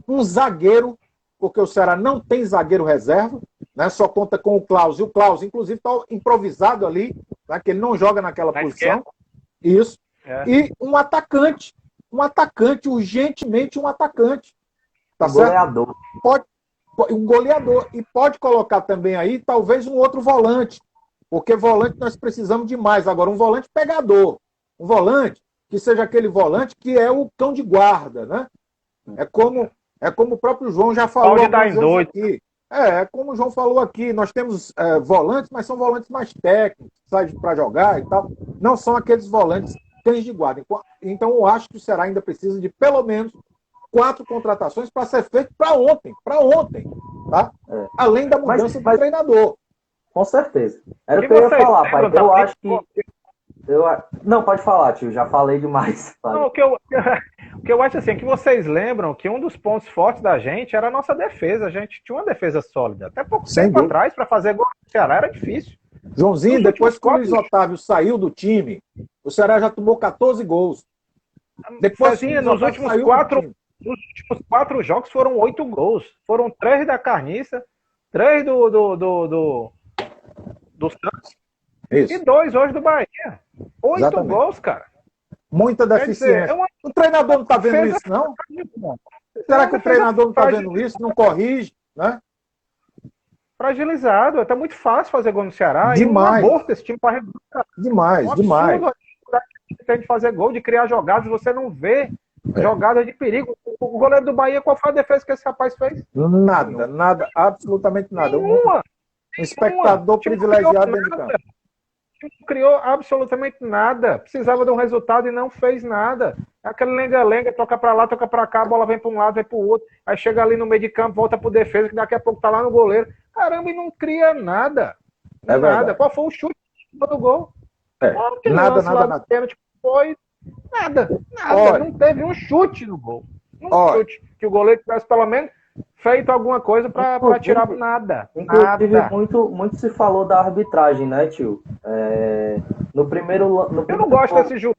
um zagueiro, porque o Ceará não tem zagueiro reserva, né? Só conta com o Klaus. E o Klaus, inclusive, está improvisado ali, né? Que ele não joga naquela posição. Isso. E um atacante, urgentemente um atacante. Tá certo? Goleador. Um goleador. E pode colocar também aí, talvez, um outro volante. Porque volante nós precisamos de mais. Agora, um volante pegador. Um volante que seja aquele volante que é o cão de guarda, né? É como o próprio João já falou aqui. Como o João falou aqui, nós temos volantes, mas são volantes mais técnicos, sabe, para jogar e tal. Não são aqueles volantes cães de guarda. Então, eu acho que o Ceará ainda precisa de pelo menos 4 contratações para ser feito para ontem, tá? Além da mudança do treinador. Com certeza. Era o que eu ia falar, pai. Eu acho que... Não, pode falar, tio. Já falei demais. Não, o que eu acho assim, é que vocês lembram que um dos pontos fortes da gente era a nossa defesa. A gente tinha uma defesa sólida. Até pouco tempo atrás, para fazer gol no Ceará, era difícil. Joãozinho, depois que o Luiz Otávio saiu do time, o Ceará já tomou 14 gols. Depois, nos últimos 4 jogos foram 8 gols. Foram 3 da Carniça, 3 do Santos. Isso. E 2 hoje do Bahia. 8 Exatamente. gols, cara. Muita Quer dizer, deficiência. O treinador não está vendo isso, não? Será que o treinador não está vendo isso? Não corrige, né? Fragilizado. Tá muito fácil fazer gol no Ceará. Demais. E um aborto esse time para Demais, um demais. absurdo a dificuldade que tem de fazer gol, de criar jogadas, você não vê jogadas de perigo. O goleiro do Bahia, qual foi a defesa que esse rapaz fez? Nada, absolutamente nada. Nenhuma. Um espectador privilegiado dentro de campo. Não criou absolutamente nada. Precisava de um resultado e não fez nada. Aquele lenga-lenga, toca pra lá, toca pra cá, a bola vem pra um lado, vem pro outro. Aí chega ali no meio de campo, volta pro defesa, que daqui a pouco tá lá no goleiro. Caramba, e não cria nada. É Nada. verdade. Qual foi o chute do gol? Aquele Nada, lance lá nada, do nada. pênalti foi nada. Olha. Não teve um chute no gol. Olha. Chute. Que o goleiro tivesse pelo menos feito alguma coisa pra tirar nada. Inclusive, Nada. muito se falou da arbitragem, né, tio? No primeiro Eu não gosto desse juiz.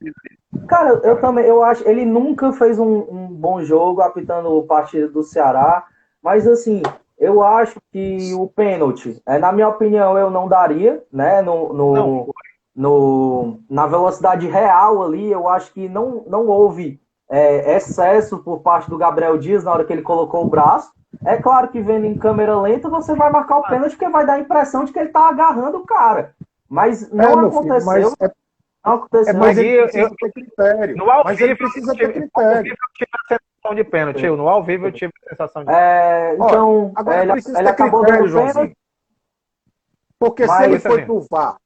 Cara, eu também, eu acho, ele nunca fez um bom jogo apitando o partido do Ceará, mas assim, eu acho que o pênalti, na minha opinião, eu não daria, né, na velocidade real ali, eu acho que não houve excesso por parte do Gabriel Dias na hora que ele colocou o braço. É claro que vendo em câmera lenta, você vai marcar o pênalti, porque vai dar a impressão de que ele tá agarrando o cara. Mas não aconteceu. Filho, não aconteceu. mas ele precisa ter critério. No ao Mas vivo, ele precisa ter critério. eu tive a sensação de pênalti, tio. No ao vivo eu tive a sensação de Então, agora precisa ele ter acabou critério, dando Joãozinho. pênalti. Porque Mas se ele isso foi mesmo. pro VAR,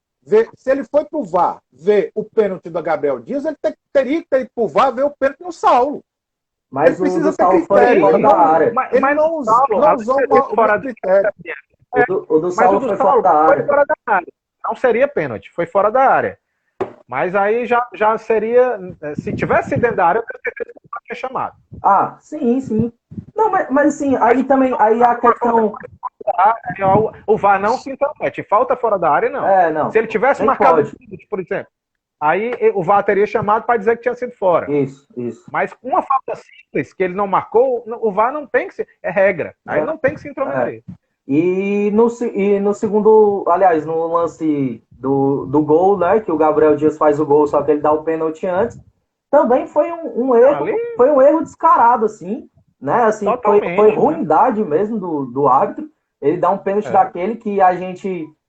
se ele foi pro VAR ver o pênalti do Gabriel Dias, ele teria que ter ido pro VAR ver o pênalti no Saulo. Mas Ele precisa o ter Saulo foi critério. fora da área. Ele não usou o critério. O do Mas Saulo o do foi Saulo fora da foi área. fora da área. Não seria pênalti, foi fora da área. Mas aí já seria. Se tivesse dentro da área, eu teria certeza que não tinha chamado. Ah, sim. Não, mas assim, aí também, aí a questão... O VAR não se intromete. Falta fora da área, não. Não. Se ele tivesse Nem marcado pode. o pênalti, por exemplo, aí o VAR teria chamado para dizer que tinha sido fora. Isso. Mas uma falta simples que ele não marcou, o VAR não tem que ser. É regra. Aí não tem que se intrometer. E no segundo, aliás, no lance do gol, né, que o Gabriel Dias faz o gol, só que ele dá o pênalti antes, também foi um erro, foi um erro descarado, assim, né, assim, foi ruindade mesmo do árbitro, ele dá um pênalti daquele que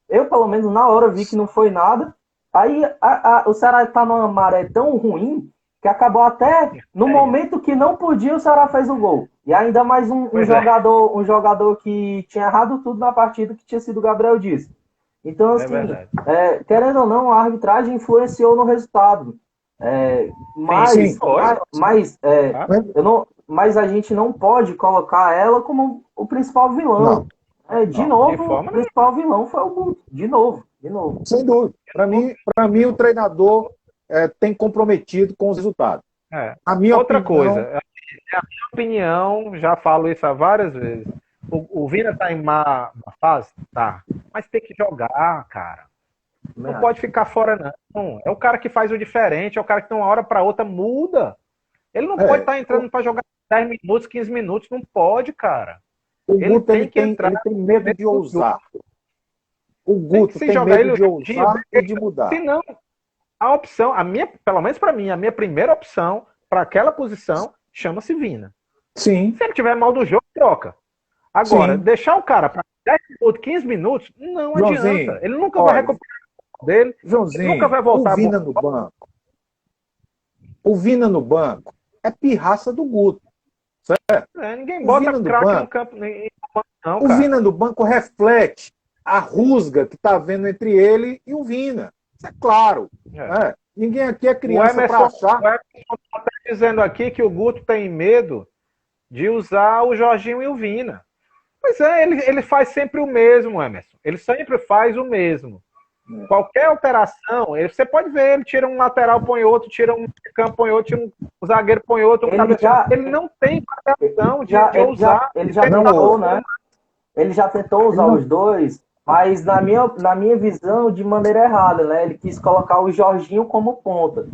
eu pelo menos na hora vi que não foi nada, aí o Ceará tá numa maré tão ruim que acabou até no momento que não podia, o Ceará fez o gol. E ainda mais um jogador que tinha errado tudo na partida, que tinha sido o Gabriel Dias. Então, assim, querendo ou não, a arbitragem influenciou no resultado. Mas a gente não pode colocar ela como o principal vilão. O principal vilão foi o Guto. De novo. Sem dúvida. Para mim, o treinador tem comprometido com os resultados. Outra coisa, a minha opinião, já falo isso há várias vezes. O Vina tá em má fase? Tá. Mas tem que jogar, cara. Não pode ficar fora, não. É o cara que faz o diferente, é o cara que de uma hora para outra muda. Ele não pode estar entrando para jogar 10 minutos, 15 minutos. Não pode, cara. O Guto ele tem medo de ousar. O Guto tem medo de ousar e de mudar. Se não, a opção, pelo menos para mim, a minha primeira opção para aquela posição chama-se Vina. Sim. Se ele tiver mal do jogo, troca. Agora, deixar o cara para 10 minutos, 15 minutos, não adianta. Ele nunca vai recuperar o dele. Joãozinho, ele nunca vai voltar o Vina no banco. O Vina no banco é pirraça do Guto. Certo? Ninguém bota craque no campo. Não, o Vina no banco reflete a rusga que está havendo entre ele e o Vina. Isso é claro. Ninguém aqui é criança para achar. O Emerson está dizendo aqui que o Guto tem medo de usar o Jorginho e o Vina. Pois ele faz sempre o mesmo, Emerson. Ele sempre faz o mesmo. Qualquer alteração, você pode ver, ele tira um lateral, põe outro, tira um campo, põe outro, tira um zagueiro, põe outro, ele não tem variação de usar. Ele já tentou, né? Ele já tentou usar os dois, mas na minha visão, de maneira errada, né? Ele quis colocar o Jorginho como ponta.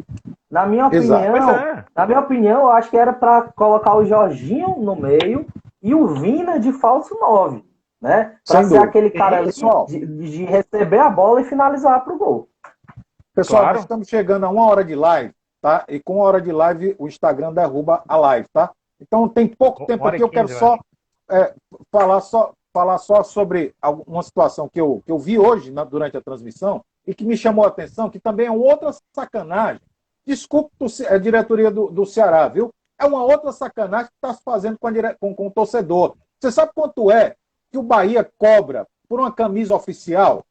Na minha opinião, eu acho que era para colocar o Jorginho no meio e o Vina de falso 9, né? Para ser aquele cara ali de receber a bola e finalizar pro gol. Pessoal, Claro. nós estamos chegando a 1 hora de live, tá? E com 1 hora de live, o Instagram derruba a live, tá? Então tem pouco tempo 1 hora aqui, e eu quero 15, só, falar só sobre uma situação que eu vi hoje durante a transmissão e que me chamou a atenção, que também é uma outra sacanagem. Desculpe a diretoria do Ceará, viu? É uma outra sacanagem que está se fazendo com o torcedor. Você sabe quanto é que o Bahia cobra por uma camisa oficial?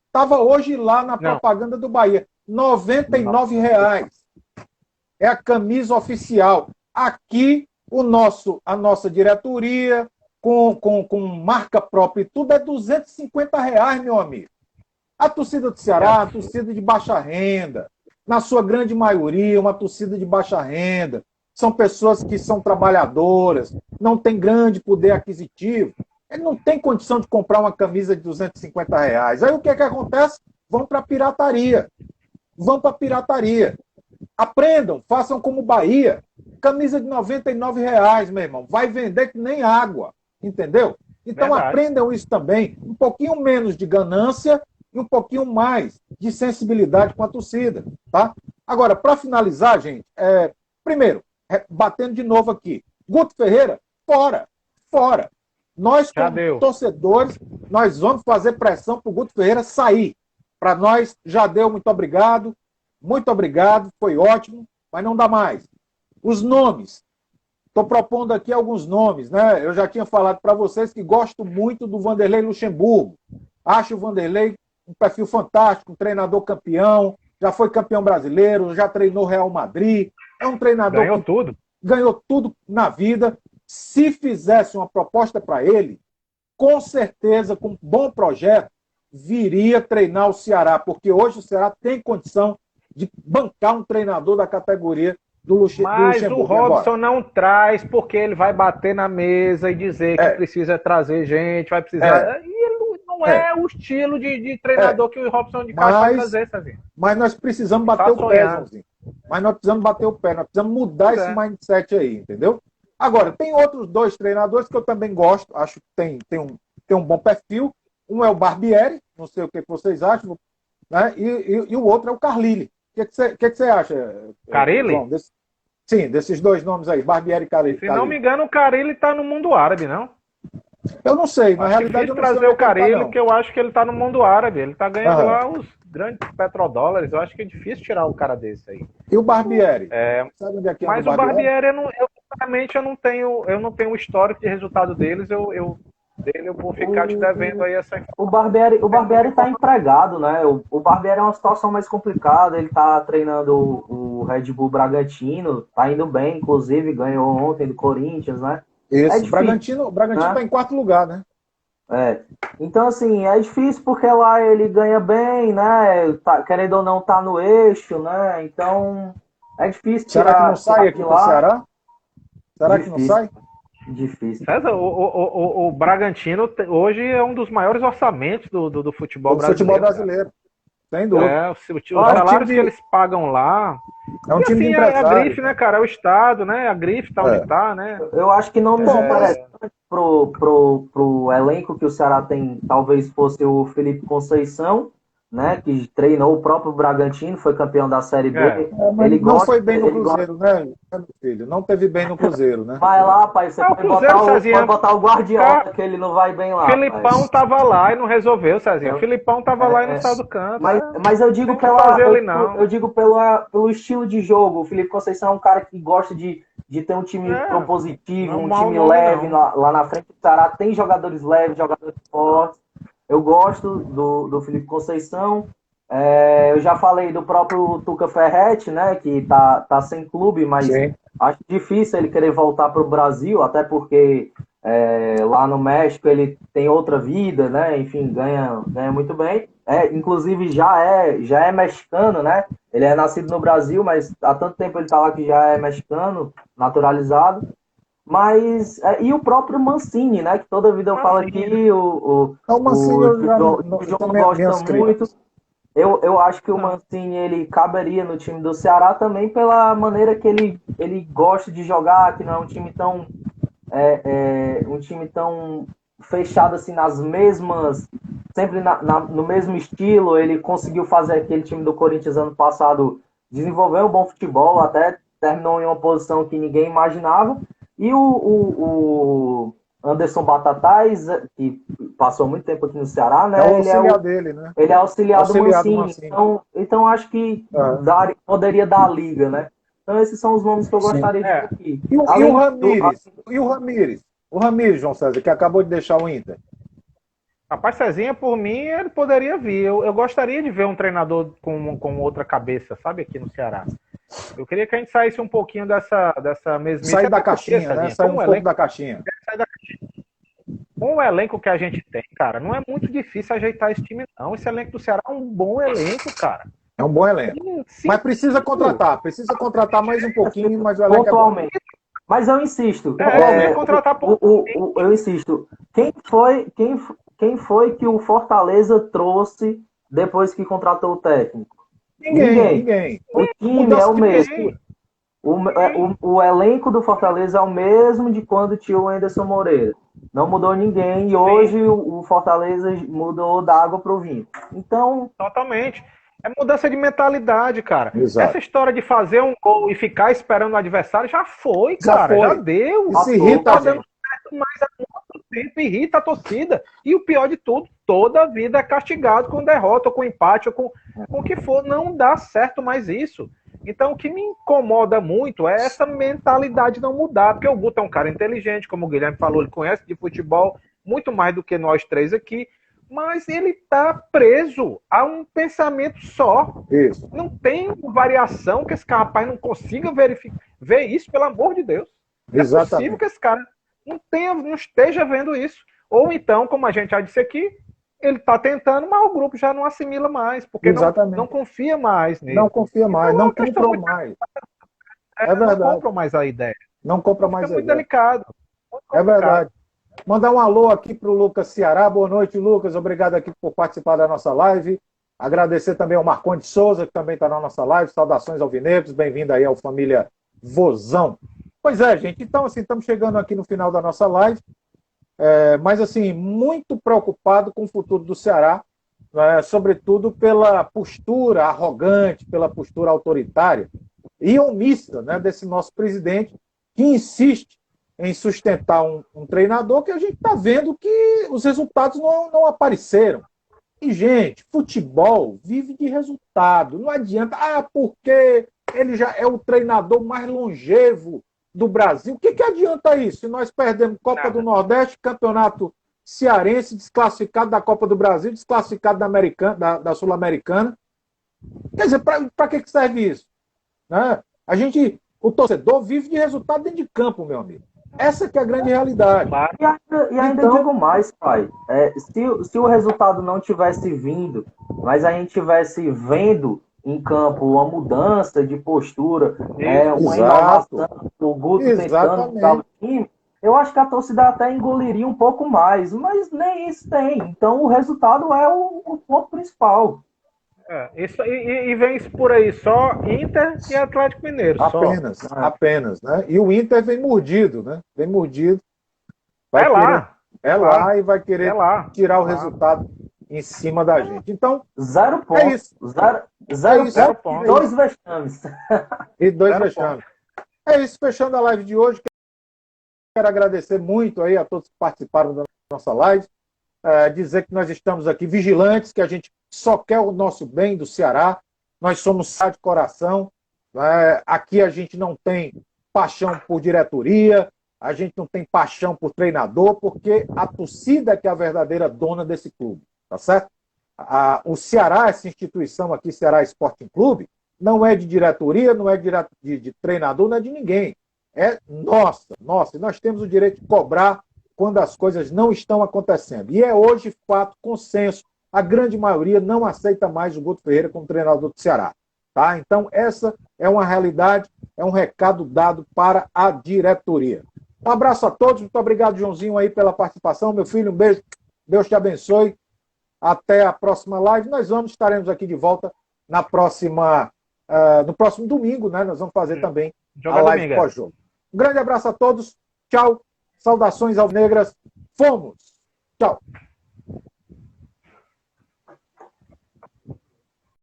Estava hoje lá na propaganda do Bahia. R$ 99,00. É a camisa oficial. Aqui, a nossa diretoria, com marca própria e tudo, é R$ 250,00, meu amigo. A torcida do Ceará, a torcida de baixa renda, na sua grande maioria, uma torcida de baixa renda. São pessoas que são trabalhadoras, não têm grande poder aquisitivo. Ele não tem condição de comprar uma camisa de R$ 250,00. Aí o que acontece? Vão para a pirataria. Vão para a pirataria. Aprendam, façam como Bahia. Camisa de R$ 99,00, meu irmão. Vai vender que nem água. Entendeu? Então Verdade. aprendam isso também. Um pouquinho menos de ganância e um pouquinho mais de sensibilidade com a torcida. Tá? Agora, para finalizar, gente, primeiro, batendo de novo aqui. Guto Ferreira, fora. Fora. Nós, como torcedores, nós vamos fazer pressão para o Guto Ferreira sair. Para nós, já deu, muito obrigado, foi ótimo, mas não dá mais. Os nomes, estou propondo aqui alguns nomes, né? Eu já tinha falado para vocês que gosto muito do Vanderlei Luxemburgo. Acho o Vanderlei um perfil fantástico, um treinador campeão, já foi campeão brasileiro, já treinou Real Madrid, é um treinador que ganhou tudo na vida. Se fizesse uma proposta para ele, com certeza, com um bom projeto, viria treinar o Ceará, porque hoje o Ceará tem condição de bancar um treinador da categoria do Luxemburgo. Mas o Robson não traz, porque ele vai bater na mesa e dizer que precisa trazer gente, vai precisar... E ele não é o estilo de treinador que o Robson de Castro vai trazer, Cezinha. Mas nós precisamos bater o pé, Joãozinho. Nós precisamos mudar esse mindset aí, entendeu? Agora, tem outros 2 treinadores que eu também gosto, acho que tem um bom perfil. Um é o Barbieri, não sei o que vocês acham, né? E o outro é o Carlyle. O que você acha? Carille? Sim, desses 2 nomes aí, Barbieri e Carlyle. Se não me engano, o Carille está no mundo árabe, não? Eu não sei, na realidade eu não sei. Trazer o Carille, porque eu acho que ele está no mundo árabe. Ele está ganhando lá os grandes petrodólares. Eu acho que é difícil tirar um cara desse aí. E o Barbieri? Sabe onde é que é? Mas o Barbieri, sinceramente, eu não tenho o histórico de resultado deles. Eu vou ficar te devendo aí essa informação. O Barbieri tá empregado, né? O Barbieri é uma situação mais complicada. Ele tá treinando o Red Bull Bragantino, tá indo bem, inclusive ganhou ontem do Corinthians, né? Isso, o Bragantino tá em 4º lugar, né? Então, assim, é difícil porque lá ele ganha bem, né? Querendo ou não, tá no eixo, né? Então, é difícil. Será que não sai aqui do Ceará? Será que não sai? Difícil. César, o Bragantino hoje é um dos maiores orçamentos do futebol brasileiro. Futebol brasileiro. Sem dúvida. Os salários que eles pagam lá. É um time de empresário. É a grife, né, cara? É o Estado, né? A grife tá onde tá, né? Eu acho que nomes interessantes pro elenco que o Ceará tem, talvez fosse o Felipe Conceição, né? Que treinou o próprio Bragantino, foi campeão da Série B. Ele não foi bem no Cruzeiro, né, meu filho? Não teve bem no Cruzeiro, né? Vai lá, pai, você pode botar o Guardiola, que ele não vai bem lá. Filipão tava lá e não resolveu, Cezinha. O Filipão tava lá e não saiu do campo. Mas eu digo pelo estilo de jogo. O Felipe Conceição é um cara que gosta de ter um time propositivo, um time leve lá na frente. O Ceará tem jogadores leves, jogadores fortes. Eu gosto do Felipe Conceição. Eu já falei do próprio Tuca Ferretti, né? Que tá sem clube, mas acho difícil ele querer voltar para o Brasil, até porque lá no México ele tem outra vida, né? Enfim, ganha muito bem. Inclusive já é mexicano, né? Ele é nascido no Brasil, mas há tanto tempo ele tá lá que já é mexicano, naturalizado. Mas, e o próprio Mancini, né? Que toda vida eu falo aqui, o João gosta muito. Eu acho que o Mancini, ele caberia no time do Ceará também pela maneira que ele gosta de jogar, que não é um time tão fechado assim nas mesmas sempre no mesmo estilo. Ele conseguiu fazer aquele time do Corinthians ano passado desenvolver um bom futebol, até terminou em uma posição que ninguém imaginava. E o Anderson Batatais, que passou muito tempo aqui no Ceará, né? É o auxiliar dele, né? Ele é auxiliar do Mancini. Mancini. Então acho que poderia dar a liga, né? Então esses são os nomes que eu gostaria de ver aqui. E o Ramires? E o Ramires? O Ramires, João César, que acabou de deixar o Inter. Rapaz, Cezinha, por mim, ele poderia vir. Eu gostaria de ver um treinador com outra cabeça, sabe, aqui no Ceará. Eu queria que a gente saísse um pouquinho dessa mesmice. Sair da caixinha, né? Sair um pouco da caixinha. Com o elenco que a gente tem, cara, não é muito difícil ajeitar esse time, não. Esse elenco do Ceará é um bom elenco, cara. É um bom elenco. Sim, mas precisa contratar mais um pouquinho, mas o elenco pontualmente. É bom. Mas eu insisto. Contratar eu insisto. Quem foi que o Fortaleza trouxe depois que contratou o técnico? Ninguém. O time é o mesmo. O elenco do Fortaleza é o mesmo de quando tinha o Anderson Moreira. Não mudou ninguém. E hoje o Fortaleza mudou da água para o vinho. Então. Totalmente. É mudança de mentalidade, cara. Exato. Essa história de fazer um gol e ficar esperando o adversário já foi, cara. Já deu. Isso irrita tá dando certo, mas há muito tempo irrita a torcida. E o pior de tudo, toda a vida é castigado com derrota, ou com empate, ou com o que for. Não dá certo mais isso. Então, o que me incomoda muito é essa mentalidade não mudar. Porque o Guto é um cara inteligente, como o Guilherme falou, ele conhece de futebol muito mais do que nós três aqui. Mas ele está preso a um pensamento só. Isso. Não tem variação que esse rapaz não consiga ver isso, pelo amor de Deus. Exatamente. É possível que esse cara não esteja vendo isso. Ou então, como a gente já disse aqui, ele está tentando, mas o grupo já não assimila mais, porque não confia mais nele. Não confia mais, então, não comprou mais. É verdade. Não compram mais a ideia. Não compra mais a ideia. É muito delicado. É verdade. Mandar um alô aqui para o Lucas Ceará. Boa noite, Lucas. Obrigado aqui por participar da nossa live. Agradecer também ao Marcondes Souza, que também está na nossa live. Saudações alvinegros. Bem-vindo aí ao Família Vozão. Pois é, gente. Então, assim, estamos chegando aqui no final da nossa live. Mas, assim, muito preocupado com o futuro do Ceará, sobretudo pela postura arrogante, pela postura autoritária e omissa, né, desse nosso presidente, que insiste em sustentar um treinador que a gente está vendo que os resultados não apareceram. E, gente, futebol vive de resultado. Não adianta, porque ele já é o treinador mais longevo do Brasil. O que adianta isso? Se nós perdemos Copa do Nordeste, Campeonato Cearense, desclassificado da Copa do Brasil, desclassificado da Sul-Americana. Quer dizer, para que serve isso? Né? O torcedor vive de resultado dentro de campo, meu amigo. Essa que é a grande realidade. E ainda digo mais, pai. Se o resultado não tivesse vindo, mas a gente tivesse vendo em campo uma mudança de postura, uma inovação, o Guto tentando tal time, eu acho que a torcida até engoliria um pouco mais, mas nem isso tem. Então o resultado é o ponto principal. E vem isso por aí, só Inter e Atlético Mineiro. Apenas, né? E o Inter vem mordido, né? Vem mordido. Lá e vai querer tirar o resultado em cima da gente. Então, 0 pontos. É isso. Zero pontos. 2 vexames. E 2 vexames. É isso, fechando a live de hoje. Quero agradecer muito aí a todos que participaram da nossa live. Dizer que nós estamos aqui vigilantes, que a gente só quer o nosso bem do Ceará. Nós somos Ceará de coração. Aqui a gente não tem paixão por diretoria, a gente não tem paixão por treinador, porque a torcida é que é a verdadeira dona desse clube. Tá certo? O Ceará, essa instituição aqui, Ceará Sporting Clube, não é de diretoria, não é de treinador, não é de ninguém. É nossa. E nós temos o direito de cobrar quando as coisas não estão acontecendo. E é hoje, fato, consenso. A grande maioria não aceita mais o Guto Ferreira como treinador do Ceará. Tá? Então, essa é uma realidade, é um recado dado para a diretoria. Um abraço a todos. Muito obrigado, Joãozinho, aí pela participação. Meu filho, um beijo. Deus te abençoe. Até a próxima live. Nós estaremos aqui de volta no próximo domingo, né? Nós vamos fazer também a live pós-jogo. Um grande abraço a todos. Tchau. Saudações alvinegras. Fomos. Tchau.